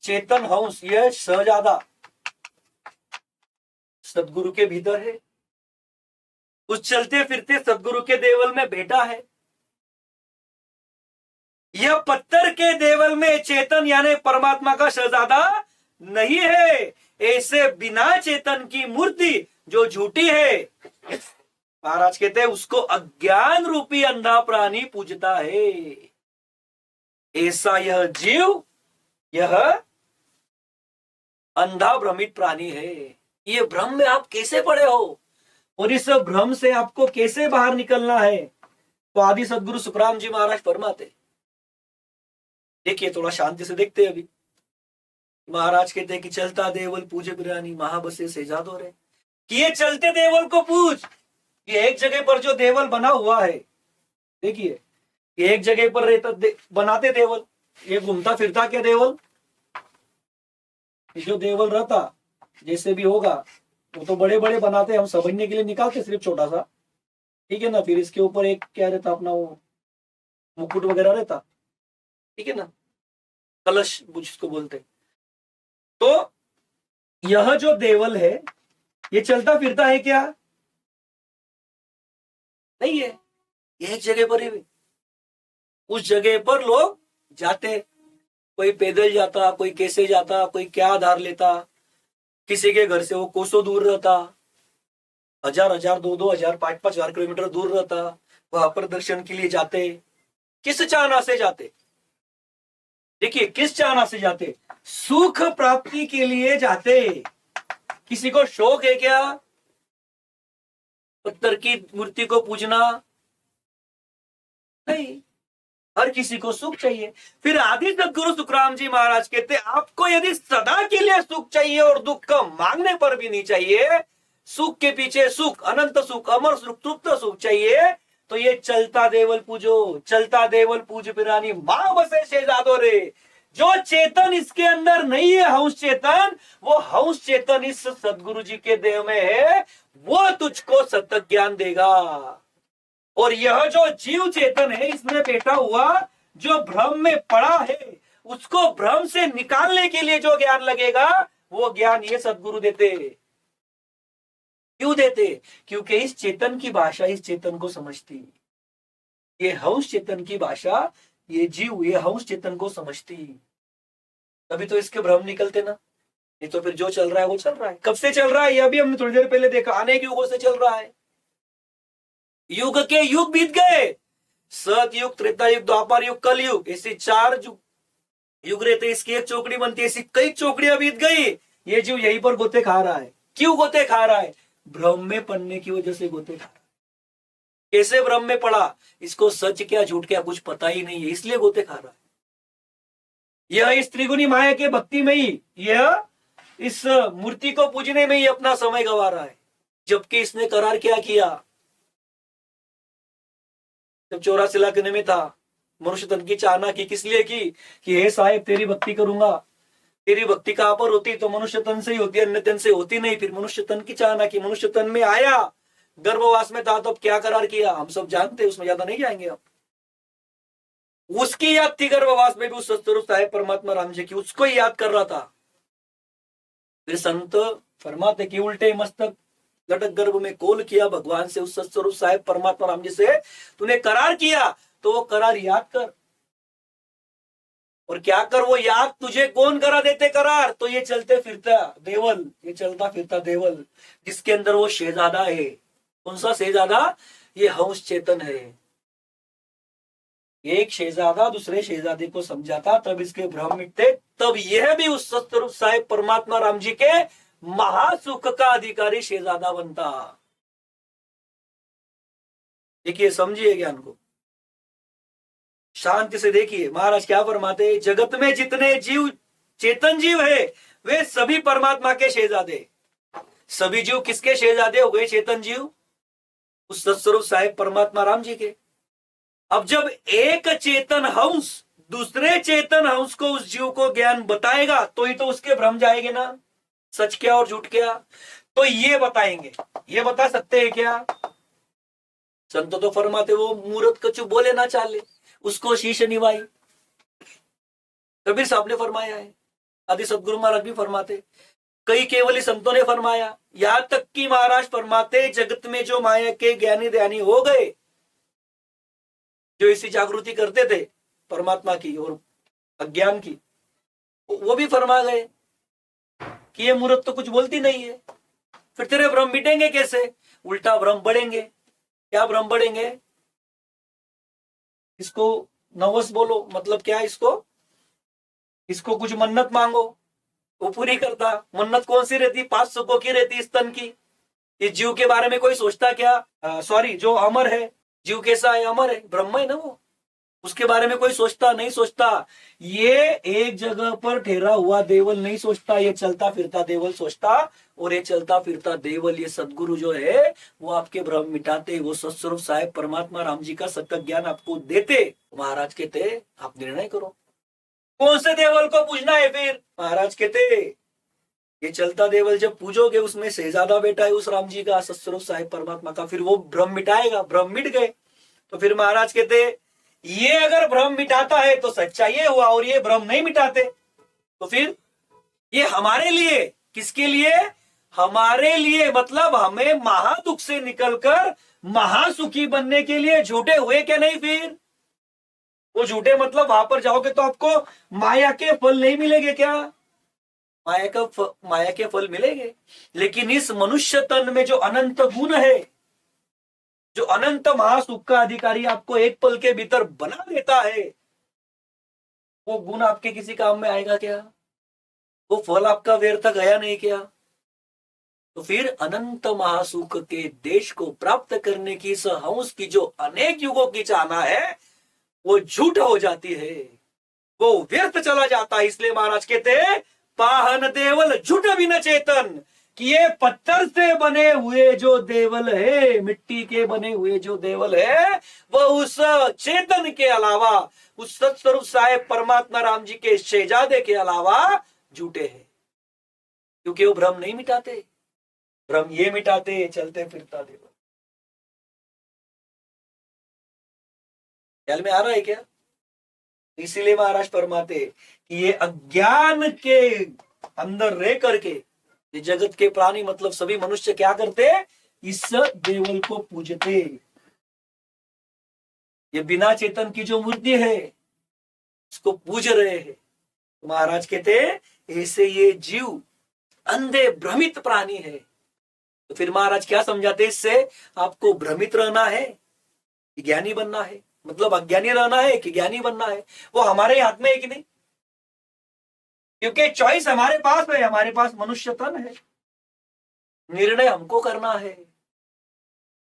चेतन हंस, यह शहजादा सदगुरु के भीतर है। उस चलते फिरते सदगुरु के देवल में बैठा है। यह पत्थर के देवल में चेतन यानी परमात्मा का शहजादा नहीं है। ऐसे बिना चेतन की मूर्ति जो झूठी है, महाराज कहते हैं उसको अज्ञान रूपी अंधा प्राणी पूजता है। ऐसा यह जीव, यह अंधा भ्रमित प्राणी है। ये भ्रम में आप कैसे पड़े हो और इस भ्रम से आपको कैसे बाहर निकलना है? तो आदि सदगुरु सुखराम जी महाराज फरमाते, देखिए थोड़ा शांति से देखते हैं। अभी महाराज कहते हैं कि चलता देवल पूजे बिरानी महाबसे सेजादो रे, कि ये चलते देवल को पूज। ये एक जगह पर जो देवल बना हुआ है, देखिए ये एक जगह पर रहता बनाते देवल, ये घूमता फिरता क्या देवल? जो देवल रहता जैसे भी होगा वो तो बड़े बड़े बनाते, हम समझने के लिए निकालते सिर्फ छोटा सा। ठीक है ना? फिर इसके ऊपर एक क्या रहता अपना वो मुकुट वगैरह रहता। ठीक है ना? कलश जिसको बोलते। तो यह जो देवल है ये चलता फिरता है क्या? नहीं है। ये एक जगह पर ही, उस जगह पर लोग जाते, कोई पैदल जाता, कोई कैसे जाता, कोई क्या आधार लेता, किसी के घर से वो कोसों दूर रहता, 1000 2,000 5,000 किलोमीटर दूर रहता, वहां पर दर्शन के लिए जाते। किस चाहना से जाते? देखिए किस चाहना से जाते? सुख प्राप्ति के लिए जाते। किसी को शौक है क्या पत्थर की मूर्ति को पूजना? नहीं, हर किसी को सुख चाहिए। फिर आदि सदगुरु सुखराम जी महाराज कहते आपको यदि सदा के लिए सुख चाहिए और दुख का मांगने पर भी नहीं चाहिए, सुख के पीछे सुख, अनंत सुख, अमर सुख, तृप्त सुख चाहिए, तो ये चलता देवल पूजो। चलता देवल पूज पिरानी मां बसे शहजादो रे। जो चेतन इसके अंदर नहीं है, हंस चेतन, वो हंस चेतन इस सदगुरु जी के देह में है, वो तुझको सत्य ज्ञान देगा। और यह जो जीव चेतन है इसमें बैठा हुआ जो भ्रम में पड़ा है, उसको भ्रम से निकालने के लिए जो ज्ञान लगेगा वो ज्ञान ये सदगुरु देते। क्यों देते? क्योंकि इस चेतन की भाषा इस चेतन को समझती। ये हंस चेतन की भाषा ये जीव, ये हंस चेतन को समझती, तभी तो इसके भ्रम निकलते ना। नहीं तो फिर जो चल रहा है वो चल रहा है। कब से चल रहा है? ये अभी हमने थोड़ी देर पहले देखा, अनेक युगों से चल रहा है। युग के युग बीत गए, सतयुग, त्रेता युग, द्वापर युग, कल युग, ऐसे 4 युग रहते, इसकी एक चौकड़ी बनती है, ऐसी कई चौकड़ियां बीत गई। ये जीव यहीं पर गोते खा रहा है। क्यों गोते खा रहा है? भ्रम में पड़ने की वजह से गोते खा रहा है। कैसे भ्रम में पड़ा? इसको सच क्या झूठ क्या कुछ पता ही नहीं है, इसलिए गोते खा रहा है। यह इस त्रिगुणी माया के भक्ति में ही, यह इस मूर्ति को पूजने में ही अपना समय गंवा रहा है, जबकि इसने करार क्या किया? जब 84 लाख में था, मनुष्य तन की चाहना की, किस लिए की? कि हे साहेब तेरी भक्ति करूंगा, तेरी भक्ति कहां पर होती, तो मनुष्य तन से ही होती है, अन्य तन से होती नहीं। फिर मनुष्य तन की चाहना कि मनुष्य तन में आया, गर्भवास में था, तो अब क्या करार किया हम सब जानते हैं, उसमें ज्यादा नहीं जाएंगे अब। उसकी याद थी गर्भवास में भी उस सत्स्वरूप साहेब परमात्मा राम जी की, उसको ही याद कर रहा था। फिर संत फरमाते कि उल्टे मस्तक घटक गर्भ में कोल किया भगवान से, उस सत्स्वरूप साहेब परमात्मा राम जी से तूने करार किया, तो वो करार याद कर। और क्या कर, वो याद तुझे कौन करा देते करार, तो ये चलते फिरता देवल, ये चलता फिरता देवल, जिसके अंदर वो शहजादा है। कौन सा शहजादा, ये हंस चेतन है। एक शहजादा दूसरे शहजादे को समझाता, तब इसके भ्रम मिटते, तब यह भी उस सत्स्वरूप साहेब परमात्मा राम जी के महासुख का अधिकारी शहजादा बनता। देखिए, समझिए ज्ञान को, शांति से देखिए। महाराज क्या फरमाते, जगत में जितने जीव चेतन जीव है, वे सभी परमात्मा के शहजादे। सभी जीव किसके शहजादे हो गए, चेतन जीव, उस सत्स्वरूप साहेब परमात्मा राम जी के। अब जब एक चेतन हंस दूसरे चेतन हंस को, उस जीव को ज्ञान बताएगा, तो ही तो उसके भ्रम जाएंगे ना, सच क्या और झूठ क्या। तो ये बताएंगे, ये बता सकते हैं क्या। संत तो फरमाते, वो मूर्त कछु बोले ना चाले, उसको शीश निभाई। कबीर साहब ने फरमाया है, आदि सदगुरु महाराज भी फरमाते, कई केवली संतों ने फरमाया, यहां तक कि महाराज फरमाते, जगत में जो माया के ज्ञानी ध्यानी हो गए, जो इसी जागृति करते थे परमात्मा की और अज्ञान की, वो भी फरमा गए कि ये मूर्त तो कुछ बोलती नहीं है। फिर तेरे भ्रम मिटेंगे कैसे, उल्टा भ्रम बढ़ेंगे। क्या भ्रम बढ़ेंगे, इसको नवस बोलो, मतलब क्या, इसको कुछ मन्नत मांगो, वो पूरी करता। मन्नत कौन सी रहती, 5 सुखों की रहती, स्तन की। इस जीव के बारे में कोई सोचता क्या, सॉरी, जो अमर है, जीव कैसा है, अमर है, ब्रह्म है ना वो, उसके बारे में कोई सोचता नहीं, सोचता। ये एक जगह पर ठहरा हुआ देवल नहीं सोचता, ये चलता फिरता देवल सोचता। और ये चलता फिरता देवल, ये सदगुरु जो है, वो आपके भ्रम मिटाते, वो सत्स्वरूप साहेब परमात्मा राम जी का सत्य ज्ञान आपको देते। महाराज कहते, आप निर्णय करो कौन से देवल को पूजना है। फिर महाराज कहते, ये चलता देवल जब पूजोगे, उसमें शहजादा बेटा है उस राम जी का, सत्स्वरूप साहेब परमात्मा का, फिर वो भ्रम मिटाएगा। भ्रम मिट गए तो फिर महाराज कहते, ये अगर भ्रम मिटाता है तो सच्चा ये हुआ, और ये भ्रम नहीं मिटाते तो फिर ये हमारे लिए, किसके लिए, हमारे लिए, मतलब हमें महादुख से निकलकर महासुखी बनने के लिए झूठे हुए क्या नहीं। फिर वो झूठे मतलब वहां पर जाओगे तो आपको माया के फल नहीं मिलेंगे क्या, माया के फल मिलेंगे। लेकिन इस मनुष्य तन में जो अनंत गुण है, जो अनंत महासुख का अधिकारी आपको एक पल के भीतर बना देता है, वो गुण आपके किसी काम में आएगा क्या, वो फल आपका व्यर्थ गया नहीं क्या। तो फिर अनंत महासुख के देश को प्राप्त करने की इस हंस की जो अनेक युगों की चाहना है, वो झूठ हो जाती है, वो व्यर्थ चला जाता है। इसलिए महाराज कहते हैं, पाहन देवल झूठ भी न चेतन, कि ये पत्थर से बने हुए जो देवल है, मिट्टी के बने हुए जो देवल है, वो उस चेतन के अलावा, उस सत्स्वरूप साहेब परमात्मा राम जी के शहजादे के अलावा झूठे हैं। क्योंकि वो भ्रम नहीं मिटाते, भ्रम ये मिटाते, चलते फिरता देवल। ख्याल में आ रहा है क्या। इसीलिए महाराज फरमाते कि ये अज्ञान के अंदर रह करके ये जगत के प्राणी, मतलब सभी मनुष्य क्या करते, इस देवल को पूजते। ये बिना चेतन की जो मूर्ति है, उसको पूज रहे हैं। तो महाराज कहते हैं, ऐसे ये जीव अंधे भ्रमित प्राणी है। तो फिर महाराज क्या समझाते, इससे आपको भ्रमित रहना है कि ज्ञानी बनना है, मतलब अज्ञानी रहना है कि ज्ञानी बनना है, वो हमारे हाथ में है कि नहीं। क्योंकि चॉइस हमारे पास है, हमारे पास मनुष्य तन है, निर्णय हमको करना है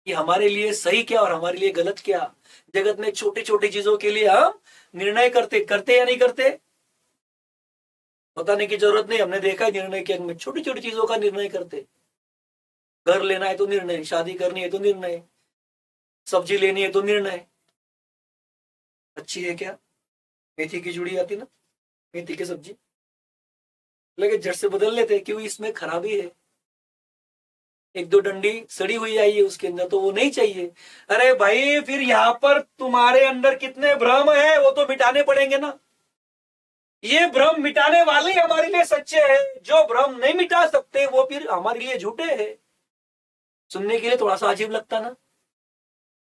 कि हमारे लिए सही क्या और हमारे लिए गलत क्या। जगत में छोटी छोटी चीजों के लिए हम निर्णय करते या नहीं करते, बताने की जरूरत नहीं। हमने देखा है निर्णय के में छोटी छोटी चीजों का निर्णय करते। घर लेना है तो निर्णय, शादी करनी है तो निर्णय, सब्जी लेनी है तो निर्णय। अच्छी है क्या, मेथी की जुड़ी आती ना, मेथी की सब्जी, लेकिन झट से बदल लेते, क्यों, इसमें खराबी है, एक दो डंडी सड़ी हुई आई है उसके अंदर, तो वो नहीं चाहिए। अरे भाई, फिर यहाँ पर तुम्हारे अंदर कितने भ्रम है वो तो मिटाने पड़ेंगे ना। ये भ्रम मिटाने वाले हमारे लिए सच्चे हैं, जो भ्रम नहीं मिटा सकते वो फिर हमारे लिए झूठे हैं। सुनने के लिए थोड़ा सा अजीब लगता ना,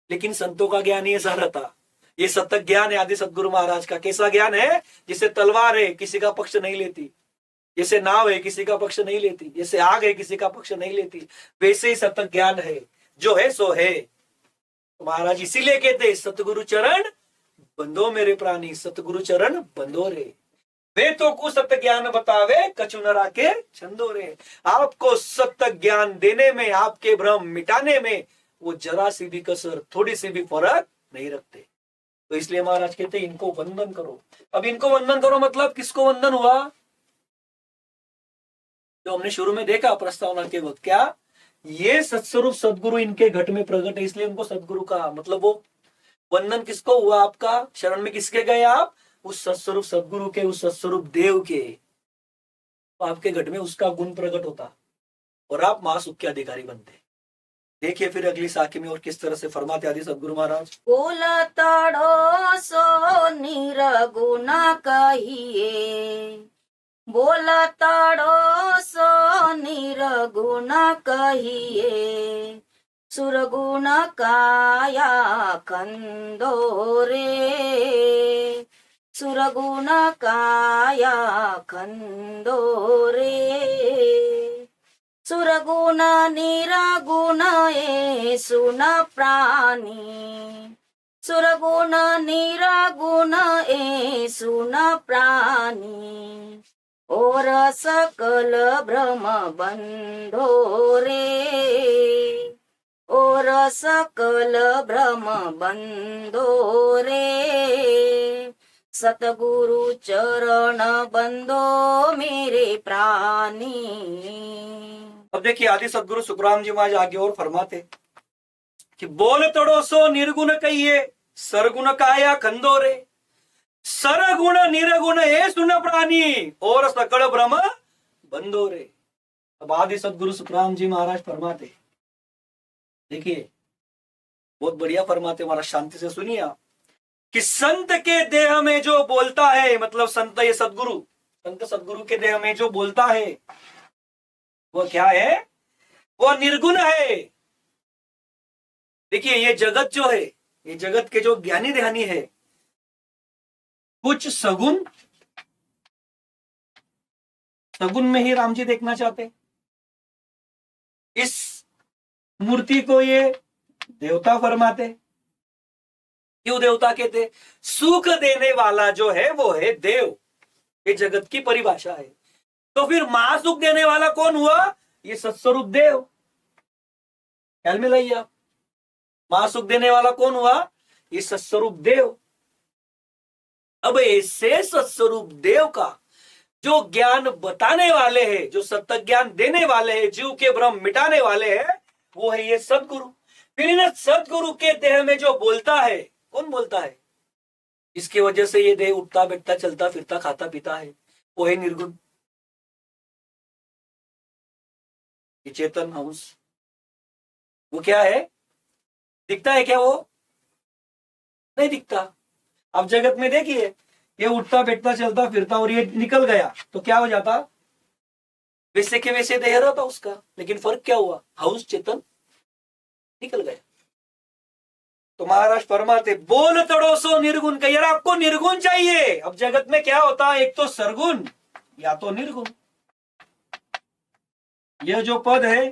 लेकिन संतों का ज्ञान ये ऐसा रहता। ये सतत ज्ञान है आदि सदगुरु महाराज का। कैसा ज्ञान है? जिसे तलवार है किसी का पक्ष नहीं लेती, जैसे नाव है किसी का पक्ष नहीं लेती, जैसे आग है किसी का पक्ष नहीं लेती, वैसे ही सतत ज्ञान है, जो है सो है। तो महाराज इसीलिए कहते सतगुरु चरण बंदो मेरे प्राणी, सतगुरु चरण बंदो रे, वे तो कु सत्य ज्ञान बतावे कछु न राखे छंदो रे। आपको सत्य ज्ञान देने में, आपके भ्रम मिटाने में वो जरा सी भी कसर, थोड़ी सी भी फर्क नहीं रखते। तो इसलिए महाराज कहते इनको वंदन करो। अब इनको वंदन करो मतलब किसको वंदन हुआ? जो हमने शुरू में देखा प्रस्तावना के वक्त, क्या ये सत्स्वरूप सदगुरु इनके घट में प्रकट है, इसलिए उनको सदगुरु कहा। मतलब वो वंदन किसको हुआ? आपका शरण में किसके गए आप? उस सत्स्वरूप सदगुरु के, उस सत्स्वरूप देव के। तो आपके घट में उसका गुण प्रकट होता और आप महासुख के अधिकारी बनते। देखिए फिर अगली साखी में और किस तरह से फरमाते आदि सदगुरु महाराज। बोलतड़ो सो निरगुण कहिए, बोलतड़ो सो निरगुण कहिए, सुरगुण काया खंदो रे, सुरगुण काया खंदो रे, सुरगुण निरगुण ए सुन प्राणी, सुरगुण निरगुण ए सुन प्राणी, और सकल भ्रम बंधो रे, और सकल भ्रम बंधो रे, सतगुरु चरण बंदो मेरे प्राणी। अब देखिए आदि सदगुरु सुखराम जी महाराज आगे और फरमाते कि बोल तड़ो सो निर्गुण कहिए, सरगुण काया खंदोरे, सरगुण निरगुण हे सुन प्राणी, और सकल भ्रम बंदोरे। अब आदि सदगुरु सुखराम जी महाराज फरमाते, देखिए बहुत बढ़िया फरमाते महाराज, शांति से सुनिए आप, कि संत के देह में जो बोलता है, मतलब संत ये सदगुरु, संत सदगुरु के देह में जो बोलता है वो क्या है? वो निर्गुण है। देखिए ये जगत जो है, ये जगत के जो ज्ञानी ध्यानी है, कुछ सगुण, सगुण में ही राम जी देखना चाहते। इस मूर्ति को ये देवता फरमाते। क्यों देवता कहते? सुख देने वाला जो है वो है देव, ये जगत की परिभाषा है। तो फिर महासुख देने वाला कौन हुआ? ये सत्स्वरूप देव। ख्याल में लाइए आप, महासुख देने वाला कौन हुआ? ये सत्स्वरूप देव। अब ऐसे सत्स्वरूप देव का जो ज्ञान बताने वाले हैं, जो सत्य ज्ञान देने वाले हैं, जीव के भ्रम मिटाने वाले हैं, वो है ये सदगुरु। फिर इन सदगुरु के देह में जो बोलता है, कौन बोलता है? इसकी वजह से ये देह उठता बैठता चलता फिरता खाता पीता है, वो है निर्गुण, ये चेतन अंश। वो क्या है? दिखता है क्या? वो नहीं दिखता। अब जगत में देखिए, ये उठता बैठता चलता फिरता और ये निकल गया तो क्या हो जाता? वैसे के वैसे देह रहता उसका, लेकिन फर्क क्या हुआ? हाउस चेतन निकल गया। तो महाराज फरमाते बोल तड़ो सो निर्गुण का। यार आपको निर्गुण चाहिए। अब जगत में क्या होता है? एक तो सरगुण या तो निर्गुण। यह जो पद है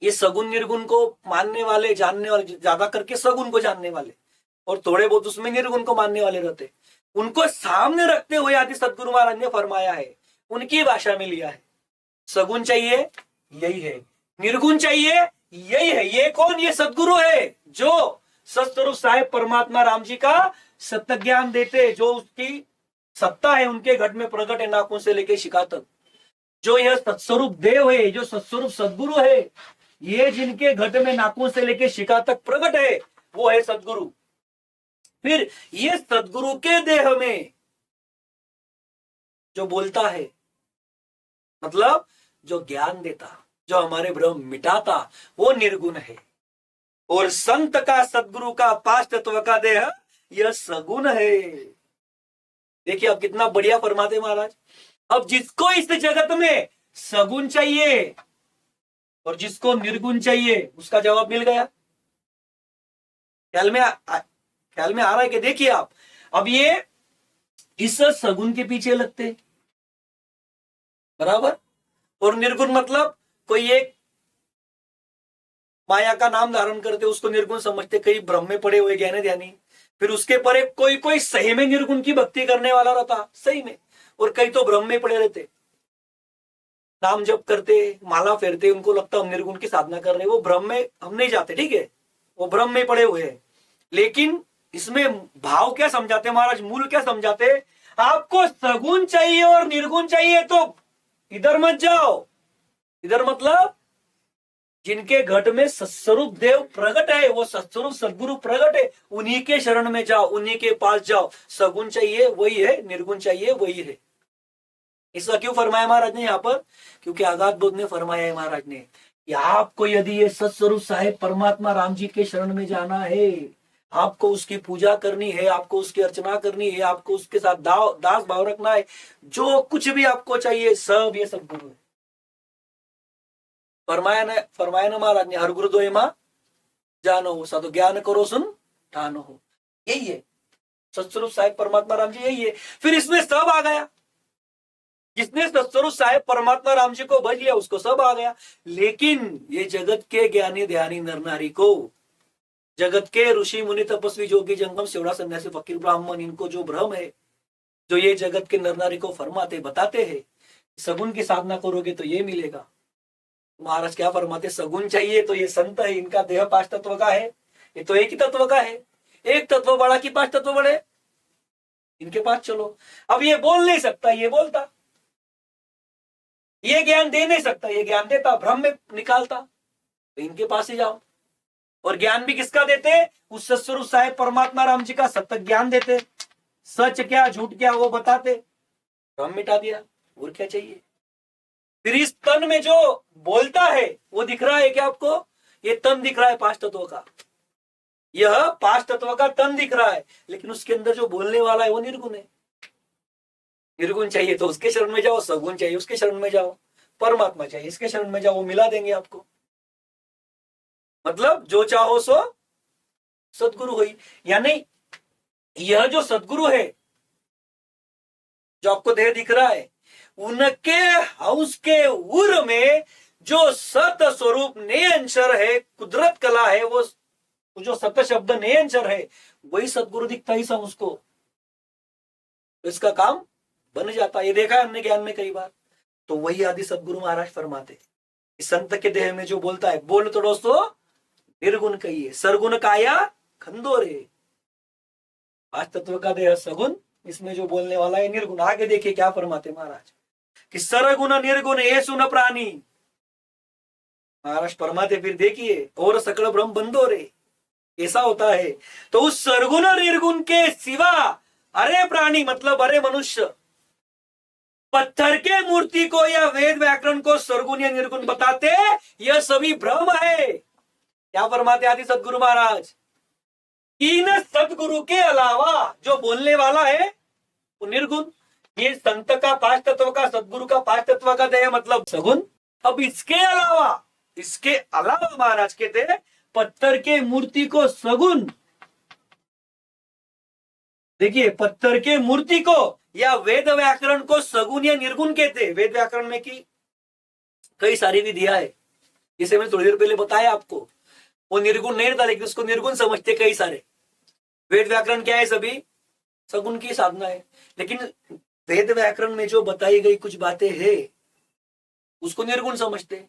ये सगुण निर्गुण को मानने वाले, जानने वाले, ज्यादा करके सगुण को जानने वाले और थोड़े बहुत उसमें निर्गुण को मानने वाले रहते, उनको सामने रखते हुए आदि सदगुरु महाराज ने फरमाया है, उनकी भाषा में लिया है। सगुण चाहिए यही है, निर्गुण चाहिए यही है। ये कौन? ये सदगुरु है जो सत्स्वरूप साहेब परमात्मा राम जी का सत्य ज्ञान देते, जो उसकी सत्ता है उनके घट में प्रकट है, नाखून से लेके शिखा तक। जो यह सत्स्वरूप देव है, जो सत्स्वरूप सदगुरु है, ये जिनके घट में नाखून से लेके शिखा तक प्रकट है, वो है सदगुरु। फिर ये सदगुरु के देह में जो बोलता है, मतलब जो ज्ञान देता, जो हमारे भ्रम मिटाता, वो निर्गुण है। और संत का, सदगुरु का, पांच तत्व का देह यह सगुण है। देखिए अब कितना बढ़िया फरमाते महाराज। अब जिसको इस जगत में सगुण चाहिए और जिसको निर्गुण चाहिए, उसका जवाब मिल गया। ख्याल में आ रहा है कि देखिए आप, अब ये इस सगुण के पीछे लगते बराबर, और निर्गुण मतलब कोई एक माया का नाम धारण करते उसको निर्गुण समझते, कई भ्रम में पड़े हुए ज्ञानी ध्यानी। फिर उसके पर एक कोई कोई सही में निर्गुण की भक्ति करने वाला रहता सही में, और कई तो भ्रम में पड़े रहते, नाम जप करते, माला फेरते, उनको लगता हम निर्गुण की साधना कर रहे हैं, वो भ्रम में हम नहीं जाते, ठीक है, वो भ्रम में पड़े हुए हैं। लेकिन इसमें भाव क्या समझाते महाराज, मूल क्या समझाते, आपको सगुण चाहिए और निर्गुण चाहिए तो इधर मत जाओ। इधर मतलब जिनके घट में सत्स्वरूप देव प्रकट है, वो सत्स्वरूप सदगुरु प्रकट है, उन्हीं के शरण में जाओ, उन्हीं के पास जाओ। सगुण चाहिए वही है, निर्गुण चाहिए वही है। इसका क्यों फरमाया महाराज ने यहाँ पर, क्योंकि आगाध बोध ने फरमाया है महाराज ने कि आपको यदि ये सत्स्वरूप साहेब परमात्मा राम जी के शरण में जाना है, आपको उसकी पूजा करनी है, आपको उसकी अर्चना करनी है, आपको उसके साथ दास भाव रखना है, जो कुछ भी आपको चाहिए सब ये सदगुरु है। फरमाया ना महाराज ने, हर गुरुद्वय मां जानो हो, साधु ज्ञान करो सुन ठानो हो। यही है सत्स्वरूप साहेब परमात्मा राम जी, यही है। फिर इसमें सब आ गया, जिसने सत्स्वरूप साहेब परमात्मा राम जी को भज लिया उसको सब आ गया। लेकिन ये जगत के ज्ञानी ध्यानी नर नारी को, जगत के ऋषि मुनि तपस्वी जोगी जंगम सेवड़ा सन्यासी फकीर ब्राह्मण, इनको जो भ्रम है, जो ये जगत के नर नारी को फरमाते बताते हैं सगुण की साधना करोगे तो ये मिलेगा। महाराज क्या फरमाते, सगुण चाहिए तो ये संत है, इनका देह पांच तत्व का है, ये तो एक ही तत्व का है, एक तत्व बड़ा की पांच तत्व बड़े, इनके पास चलो। अब ये बोल नहीं सकता, ये बोलता, ये ज्ञान दे नहीं सकता, ये ज्ञान देता, भ्रम में निकालता, तो इनके पास ही जाओ। और ज्ञान भी किसका देते, उस सत्स्वरूप साहेब परमात्मा राम जी का सत्य ज्ञान देते, सच क्या झूठ क्या वो बताते, भ्रम मिटा दिया, और क्या चाहिए। फिर इस तन में जो बोलता है वो दिख रहा है क्या आपको, ये तन दिख रहा है पांच तत्वों का, यह पांच तत्वों का तन दिख रहा है, लेकिन उसके अंदर जो बोलने वाला है वो निर्गुण है। निर्गुण चाहिए तो उसके शरण में जाओ, सगुण चाहिए उसके शरण में जाओ, परमात्मा चाहिए इसके शरण में जाओ, वो मिला देंगे आपको। मतलब जो चाहो सो सदगुरु हुई, यानी यह जो सदगुरु है, जो आपको देह दिख रहा है, उनके हंस के उर में जो सत स्वरूप नेयंचर है, कुदरत कला है, वो जो सत्य शब्द नेयंचर है, वही सदगुरु दिखता ही सब उसको, तो इसका काम बन जाता। ये देखा है हमने ज्ञान में कई बार। तो वही आदि सदगुरु महाराज फरमाते, संत के देह में जो बोलता है, बोल तो दोस्तों निर्गुण कहिए, सरगुण काया खंदोरे, पांच तत्व का देह सगुण, इसमें जो बोलने वाला है निर्गुण। आगे देखिए क्या फरमाते महाराज कि सरगुण निर्गुण ये सुन प्राणी, महाराज फरमाते फिर देखिए, और सकल ब्रह्म बंदो रे, ऐसा होता है। तो उस सरगुण निर्गुण के सिवा अरे प्राणी मतलब अरे मनुष्य, पत्थर के मूर्ति को या वेद व्याकरण को सरगुण या निर्गुण बताते, यह सभी भ्रम है। क्या फरमाते आदि सदगुरु महाराज, इन सदगुरु के अलावा जो बोलने वाला है वो निर्गुण, ये संत का पांच तत्व का, सदगुरु का पांच तत्व का देह मतलब सगुण। अब इसके अलावा महाराज कहते हैं पत्थर के मूर्ति को सगुण, देखिए पत्थर के मूर्ति को या वेद व्याकरण को सगुण या निर्गुण कहते हैं। वेद व्याकरण में की कई सारी विधियां है, जिसे मैंने थोड़ी देर पहले बताया आपको, वो निर्गुण नहीं रहता लेकिन उसको निर्गुण समझते कई सारे। वेद व्याकरण क्या है, सभी सगुण की साधना है, लेकिन वेद व्याकरण में जो बताई गई कुछ बातें हैं उसको निर्गुण समझते,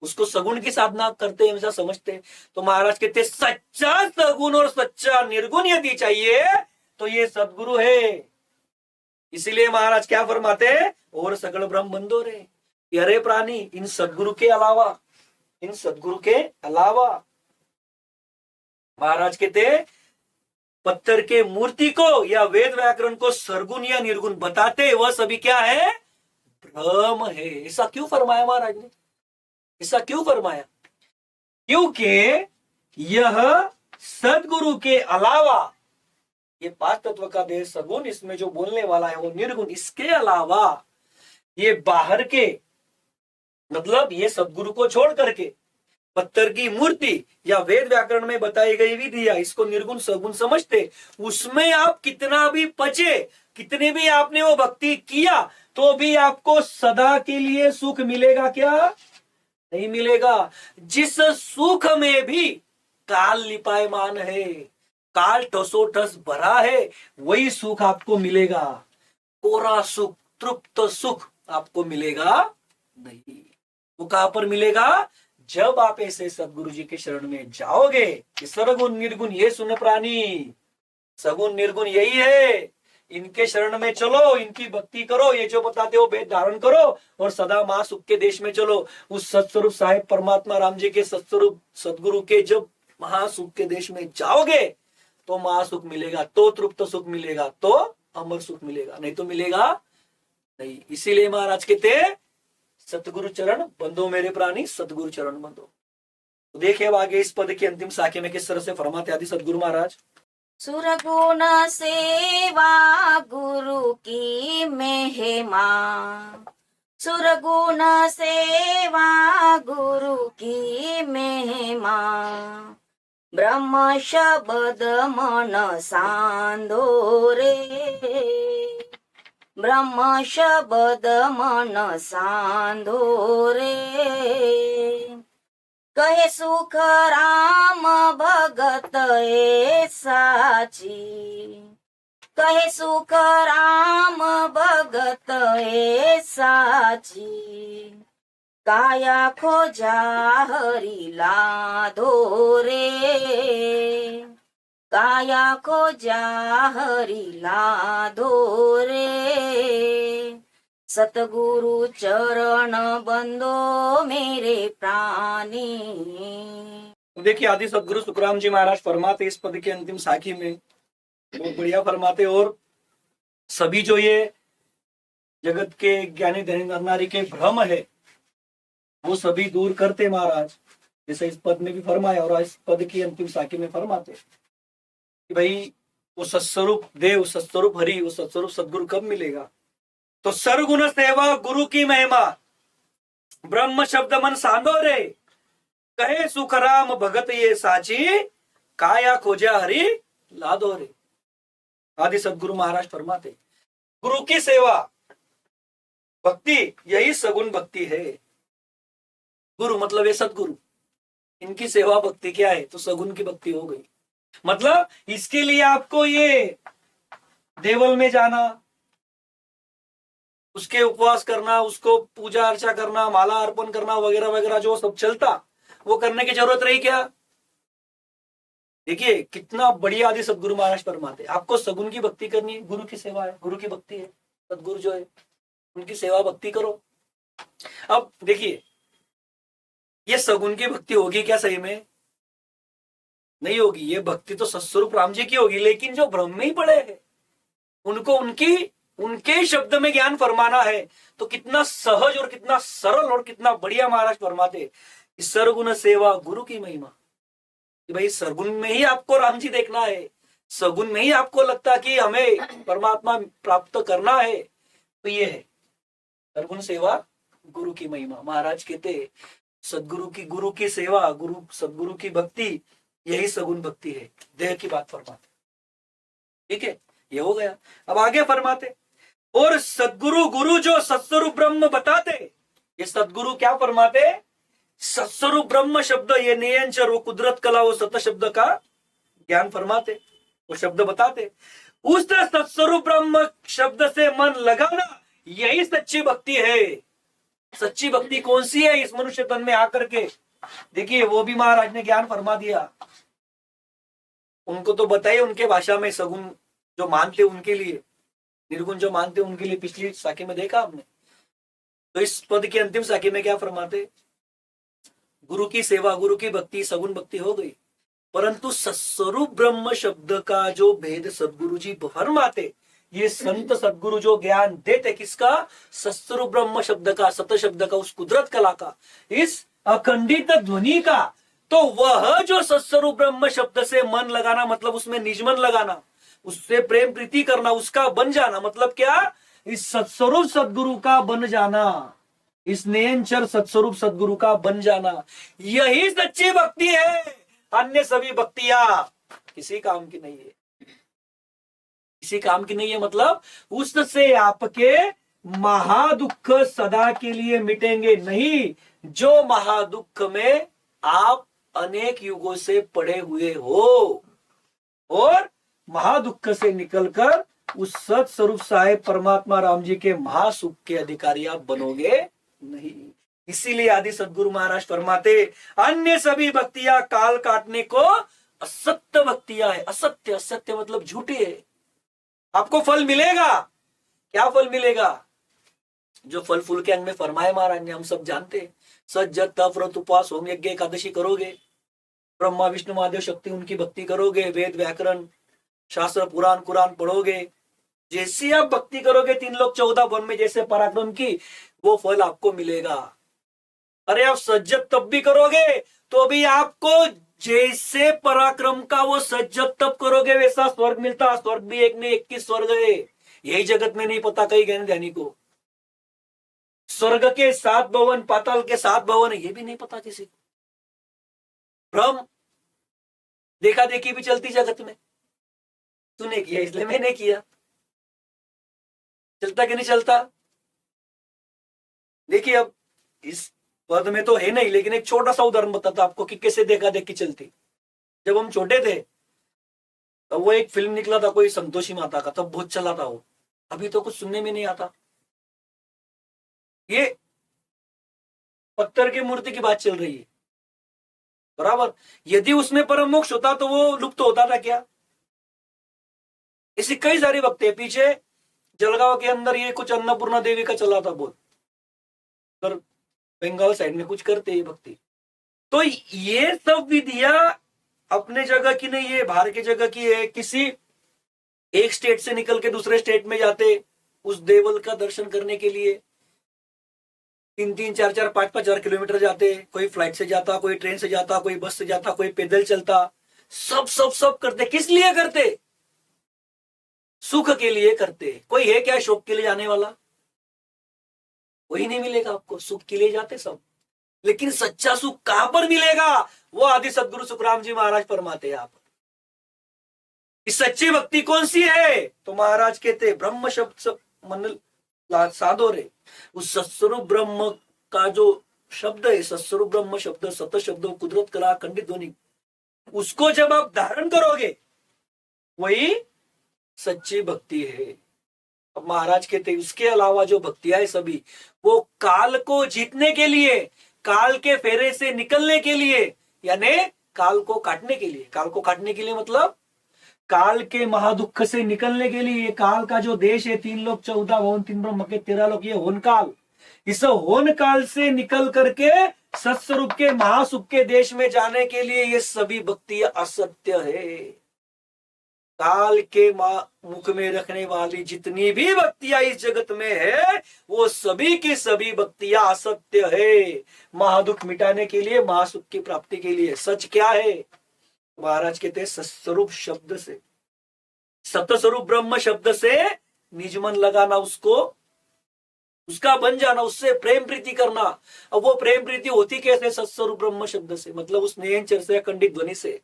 उसको सगुण की साधना करते हैं ऐसा समझते। तो महाराज कहते सच्चा सगुण और सच्चा निर्गुण यदि चाहिए तो ये सदगुरु है। इसीलिए महाराज क्या फरमाते हैं, और सकल ब्रह्म बंदो रे, अरे प्राणी इन सदगुरु के अलावा महाराज कहते पत्थर के मूर्ति को या वेद व्याकरण को सरगुण या निर्गुण बताते, वह सभी क्या है, भ्रम है। ऐसा क्यों फरमाया महाराज ने? ऐसा क्यों फरमाया? क्योंकि यह सदगुरु के अलावा, ये पांच तत्व का देह सगुण, इसमें जो बोलने वाला है वो निर्गुण, इसके अलावा ये बाहर के, मतलब ये सदगुरु को छोड़ करके पत्थर की मूर्ति या वेद व्याकरण में बताई गई विधिया, इसको निर्गुण सगुण समझते, उसमें आप कितना भी पचे, कितने भी आपने वो भक्ति किया, तो भी आपको सदा के लिए सुख मिलेगा क्या? नहीं मिलेगा। जिस सुख में भी काल लिपायमान है, काल ठसोठस भरा है, वही सुख आपको मिलेगा। कोरा सुख, तृप्त सुख आपको मिलेगा नहीं। वो कहां पर मिलेगा? जब आप ऐसे सदगुरु जी के शरण में जाओगे कि सरगुण निर्गुण ये सुन प्राणी, सगुण निर्गुण यही है, इनके शरण में चलो, इनकी भक्ति करो, ये जो बताते हो वेद धारण करो और सदा महासुख के देश में चलो। उस सत्स्वरूप साहेब परमात्मा राम जी के सत्स्वरूप सदगुरु के जब महासुख के देश में जाओगे तो महासुख मिलेगा, तो तृप्त सुख मिलेगा, तो अमर सुख मिलेगा, नहीं तो मिलेगा नहीं। इसीलिए महाराज कहते हैं सतगुरु चरण बंधो मेरे प्राणी, सतगुरु चरण बंधो। तो देखिए अब आगे इस पद की अंतिम साखे में किस तरह से फरमाते आदि सदगुरु महाराज। सुरगुण सेवा गुरु की महिमा, सुरगुण सेवा गुरु की महिमा, ब्रह्म शब्द मन सांधो रे, ब्रह्म शब्द मन सांधो रे, कहे सुख राम भगत ए साची, कहे सुख राम भगत ए साची, काया खोजा हरि लाधो रे, काया खोजा हरि लाधो रे, सतगुरु चरण बंधो मेरे प्राणी। देखिए आदि सदगुरु सुखराम जी महाराज फरमाते इस पद के अंतिम साखी में, बहुत बढ़िया फरमाते, और सभी जो ये जगत के ज्ञानी धनधारी के भ्रम है वो सभी दूर करते महाराज, जैसे इस पद में भी फरमाया और इस पद की अंतिम साखी में फरमाते कि भाई वो सत्स्वरूप देव, सत्स्वरूप हरि, वो सत्स्वरूप सदगुरु कब मिलेगा? तो सरगुण सेवा गुरु की महिमा, ब्रह्म शब्द मन सांधो रे, कहे सुख राम भगत ये साची, काया खोजा हरि लादो रे। आदि सदगुरु महाराज फरमाते गुरु की सेवा भक्ति यही सगुण भक्ति है। गुरु मतलब ये सदगुरु, इनकी सेवा भक्ति क्या है? तो सगुण की भक्ति हो गई। मतलब इसके लिए आपको ये देवल में जाना, उसके उपवास करना, उसको पूजा अर्चा करना, माला अर्पण करना वगैरह वगैरह जो सब चलता, वो करने की जरूरत रही क्या? देखिए कितना बढ़िया आदि सदगुरु महाराज फरमाते, आपको सगुण की भक्ति करनी है, गुरु की सेवा है, गुरु की भक्ति है, सदगुरु जो है उनकी सेवा भक्ति करो। अब देखिए ये सगुण की भक्ति होगी क्या? सही में नहीं होगी। ये भक्ति तो सत्स्वरूप राम जी की होगी, लेकिन जो भ्रम में ही पड़े हैं उनको उनके शब्द में ज्ञान फरमाना है, तो कितना सहज और कितना सरल और कितना बढ़िया महाराज फरमाते, सरगुण सेवा गुरु की महिमा। कि भाई सरगुण में ही आपको राम जी देखना है, सगुण में ही आपको लगता कि हमें परमात्मा प्राप्त करना है, तो ये है सरगुण सेवा गुरु की महिमा। महाराज कहते गुरु की सेवा, सदगुरु की भक्ति यही सगुण भक्ति है। देह की बात फरमाते, ठीक है, ये हो गया। अब आगे फरमाते, और सदगुरु गुरु जो सत्स्वरूप ब्रह्म बताते, ये सदगुरु क्या फरमाते? सत्स्वरूप ब्रह्म शब्द, ये नियंचर, वो कुदरत कला, वो सत शब्द का ज्ञान फरमाते, वो शब्द बताते। उस सत्स्वरूप ब्रह्म शब्द से मन लगाना यही सच्ची भक्ति है। सच्ची भक्ति कौन सी है? इस मनुष्य तन में आकर के देखिए, वो भी महाराज ने ज्ञान फरमा दिया। उनको तो बताइए उनके भाषा में, सगुण जो मानते उनके लिए, निर्गुण जो मानते उनके लिए। पिछली साखी में देखा आपने, तो इस पद की अंतिम साखी में क्या फरमाते? गुरु की सेवा, गुरु की भक्ति सगुण भक्ति हो गई, परंतु सत्स्वरूप ब्रह्म शब्द का जो भेद सदगुरु जी फरमाते, ये संत सदगुरु जो ज्ञान देते किसका, सत्स्वरूप ब्रह्म शब्द का, सत शब्द का, उस कुदरत कला का, इस अखंडित ध्वनि का। तो वह जो सत्स्वरूप ब्रह्म शब्द से मन लगाना मतलब उसमें निजमन लगाना, उससे प्रेम प्रीति करना, उसका बन जाना मतलब क्या, इस सत्स्वरूप सदगुरु का बन जाना, इस नयनचर सत्स्वरूप सदगुरु का बन जाना, यही सच्ची भक्ति है। अन्य सभी भक्तियां किसी काम की नहीं है, किसी काम की नहीं है। मतलब उससे आपके महादुख सदा के लिए मिटेंगे नहीं, जो महादुख में आप अनेक युगों से पड़े हुए हो, और महादुख से निकलकर उस सत स्वरूप साहेब परमात्मा राम जी के महासुख के अधिकारी आप बनोगे नहीं। इसीलिए आदि सदगुरु महाराज फरमाते, अन्य सभी भक्तियां काल काटने को असत्य भक्तियां है। असत्य, असत्य मतलब झूठी है। आपको फल मिलेगा, क्या फल मिलेगा, जो फल फूल के अंग में फरमाए महाराज ने, हम सब जानते हैं। सच जप तप व्रत उपवास होम यज्ञ एकादशी करोगे, ब्रह्मा विष्णु महादेव शक्ति उनकी भक्ति करोगे, वेद व्याकरण शास्त्र पुराण कुरान पढ़ोगे, जैसी आप भक्ति करोगे 3 लोक 14 वन में जैसे पराक्रम की, वो फल आपको मिलेगा। अरे आप सज्जत तब भी करोगे तो भी आपको जैसे पराक्रम का वो सज्जत तब करोगे वैसा स्वर्ग मिलता। स्वर्ग भी एक नहीं 21 स्वर्ग है, यही जगत में नहीं पता कई ज्ञान ध्यानी को। स्वर्ग के 7 भवन, पाताल के 7 भवन है, ये भी नहीं पता किसी को। भ्रम देखा देखी भी चलती जगत में, तूने किया इसलिए मैंने किया, चलता कि नहीं चलता। देखिए अब इस पद में तो है नहीं, लेकिन एक छोटा सा उदाहरण बताता आपको कि कैसे देखा देखी चलती। जब हम छोटे थे तब वो एक फिल्म निकला था कोई संतोषी माता का, तब बहुत चला था वो। अभी तो कुछ सुनने में नहीं आता। ये पत्थर की मूर्ति की बात चल रही है, बराबर। यदि उसमें परम मोक्ष होता तो वो लुप्त होता था क्या। ऐसी कई सारी भक्ति है। पीछे जलगांव के अंदर ये कुछ अन्नपूर्णा देवी का चला था बहुत, पर बंगाल साइड में कुछ करते हैं भक्ति। तो ये सब विधियां अपने जगह की नहीं है, बाहर की जगह की है। किसी एक स्टेट से निकल के दूसरे स्टेट में जाते उस देवल का दर्शन करने के लिए 3-3, 4-4, 5-5 हजार किलोमीटर जाते। कोई फ्लाइट से जाता, कोई ट्रेन से जाता, कोई बस से जाता, कोई पैदल चलता। सब सब सब करते। किस लिए करते, सुख के लिए करते। कोई है क्या शौक के लिए जाने वाला, वही नहीं मिलेगा आपको। सुख के लिए जाते सब, लेकिन सच्चा सुख कहां पर मिलेगा, वो आदि सदगुरु सुखराम जी महाराज फरमाते हैं। आप इस सच्ची भक्ति कौन सी है, तो महाराज कहते ब्रह्म शब्द मन साधो रे। उस सत्स्वरूप ब्रह्म का जो शब्द है, सत्स्वरूप ब्रह्म शब्द, सत शब्द, कुदरत कला खंडित ध्वनि, उसको जब आप धारण करोगे वही सच्ची भक्ति है। अब महाराज कहते उसके अलावा जो भक्तियां सभी वो काल को जीतने के लिए, काल के फेरे से निकलने के लिए, यानी काल को काटने के लिए। काल को काटने के लिए मतलब काल के महादुख से निकलने के लिए। काल का जो देश है 3 लोक 14 भवन 3 ब्रह्म के 13 लोक, ये होन काल। इस होन काल से निकल करके सत्स्वरूप के महासुख के देश में जाने के लिए ये सभी भक्तियां असत्य है। काल के मुख में रखने वाली जितनी भी भक्तियां इस जगत में है वो सभी की सभी भक्तियां असत्य है। महादुख मिटाने के लिए, महासुख की प्राप्ति के लिए। सच क्या है, महाराज कहते हैं सत्स्वरूप शब्द से, सतस्वरूप ब्रह्म शब्द से निजमन लगाना, उसको उसका बन जाना, उससे प्रेम प्रीति करना। अब वो प्रेम प्रीति होती कैसे, सत्स्वरूप ब्रह्म शब्द से, मतलब उस नयनचर से, अखंडित ध्वनि से,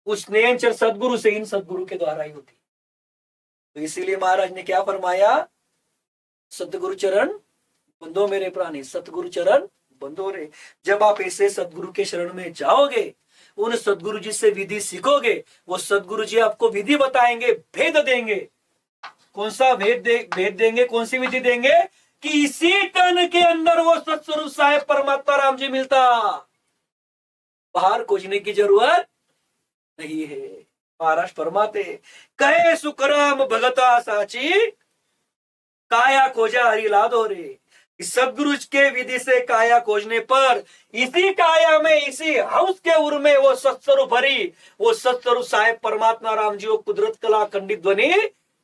उस नयनचर सदगुरु से, इन सदगुरु के द्वारा ही होती। तो इसीलिए महाराज ने क्या फरमाया, सतगुरु चरण बंदो मेरे प्राणी, सतगुरु चरण बंदो रे। जब आप ऐसे सदगुरु के शरण में जाओगे, उन सदगुरु जी से विधि सीखोगे, वो सदगुरु जी आपको विधि बताएंगे, भेद देंगे। कौन सा भेद देंगे, कौन सी विधि देंगे, कि इसी तन के अंदर वो सत्स्वरूप साहेब परमात्मा राम जी मिलता, बाहर खोजने की जरूरत नहीं है। महाराज फरमाते कहे सुखराम भगता साची, काया खोजा हरि लादो रे। सदगुरु के विधि से काया खोजने पर इसी काया में, इसी हाउस के उर में वो सत्स्वरूप हरि, वो सत्स्वरूप साहेब परमात्मा राम जी, वो कुदरत कला खंडित ध्वनि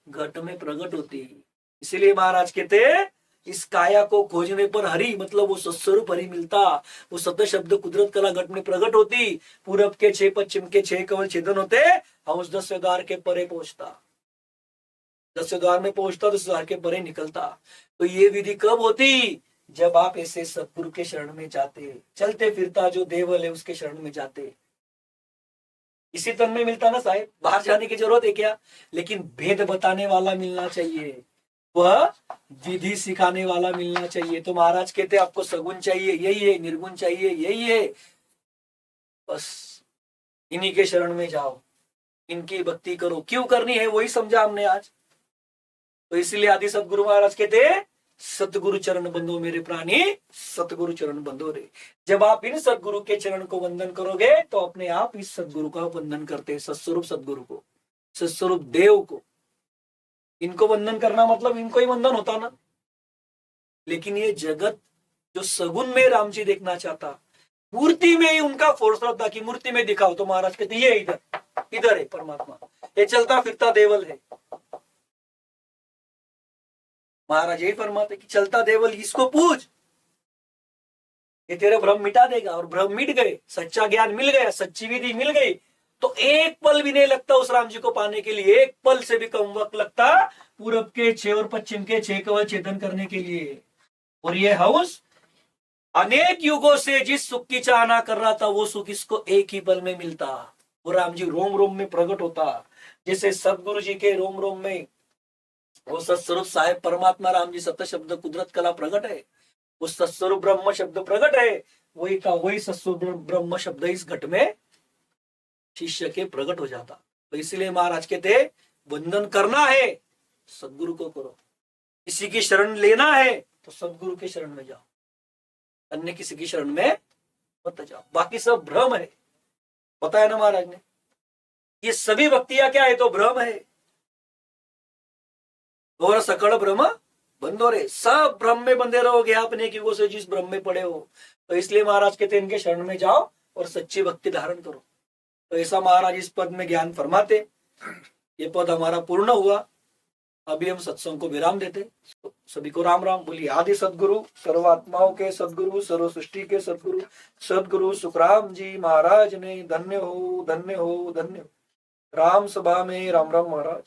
घट में प्रकट होती है। इसीलिए महाराज कहते हैं इस काया को खोजने पर हरि मतलब वो सत्स्वरूप हरि मिलता। वो सत्य शब्द कुदरत कला घट में प्रकट होती। पूरब के 6 पश्चिम के 6 कवल छेदन होते, हंस 10 द्वार के परे पहुंचता। 10 द्वार में पहुंचता, 10 द्वार के परे निकलता। तो ये विधि कब होती? जब आप ऐसे सतगुरु के शरण में जाते, चलते फिरता जो देवल है उसके शरण में जाते। इसी तन में मिलता ना साहेब, बाहर जाने की जरूरत है क्या? लेकिन भेद बताने वाला मिलना चाहिए, वह विधि सिखाने वाला मिलना चाहिए। तो महाराज कहते आपको सगुण चाहिए यही है, निर्गुण चाहिए यही है, बस इन्हीं के शरण में जाओ, इनकी भक्ति करो। क्यों करनी है वही समझा हमने आज। तो इसलिए आदि सदगुरु महाराज कहते सतगुरु चरण बंधो मेरे प्राणी, सतगुरु चरण बंधो रे। जब आप इन सदगुरु के चरण को वंदन करोगे तो अपने आप इस सदगुरु का वंदन करते, सत्स्वरूप सदगुरु को, सत्स्वरूप देव को। इनको वंदन करना मतलब इनको ही वंदन होता ना। लेकिन ये जगत जो सगुन में राम जी देखना चाहता, मूर्ति में ही उनका फोर्स था कि मूर्ति में दिखाओ। तो महाराज कहते ये इधर इधर है परमात्मा, ये चलता फिरता देवल है। महाराज यही फरमाते कि चलता देवल इसको पूज, ये तेरे भ्रम मिटा देगा। और भ्रम मिट गए, सच्चा ज्ञान मिल गया, सच्ची विधि मिल गई, तो एक पल भी नहीं लगता उस राम जी को पाने के लिए। एक पल से भी कम वक्त लगता पूरब के 6 और पश्चिम के 6 कवल छेदन करने के लिए। और ये हंस अनेक युगों से जिस सुख की चाहना कर रहा था, वो सुख इसको एक ही पल में मिलता। वो राम जी रोम रोम में प्रकट होता। जैसे सदगुरु जी के रोम रोम में वो सत्स्वरूप साहेब परमात्मा राम जी सत्य शब्द कुदरत कला प्रकट है, वो सत्स्वरूप ब्रह्म शब्द प्रकट है। वही का वही सत्स्वरूप ब्रह्म शब्द इस घट में शिष्य के प्रकट हो जाता। तो इसलिए महाराज कहते वंदन करना है सदगुरु को करो, किसी की शरण लेना है तो सदगुरु के शरण में जाओ, अन्य किसी की शरण में मत जाओ। बाकी सब भ्रम है, बताया ना महाराज ने। ये सभी भक्तियां क्या है? तो भ्रम है। और सकल भ्रम बंधो रे, सब भ्रम में बंधे रहोगे आपने कि वो से जिस भ्रम में पड़े हो। तो इसलिए महाराज कहते इनके शरण में जाओ और सच्ची भक्ति धारण करो। तो ऐसा महाराज इस पद में ज्ञान फरमाते। ये पद हमारा पूर्ण हुआ, अभी हम सत्संग को विराम देते। सभी को राम राम। बोलिए आदि सदगुरु, सर्वात्माओं के सदगुरु, सर्व सृष्टि के सदगुरु, सदगुरु सुखराम जी महाराज ने धन्य हो, धन्य हो, धन्य हो। राम सभा में राम राम महाराज।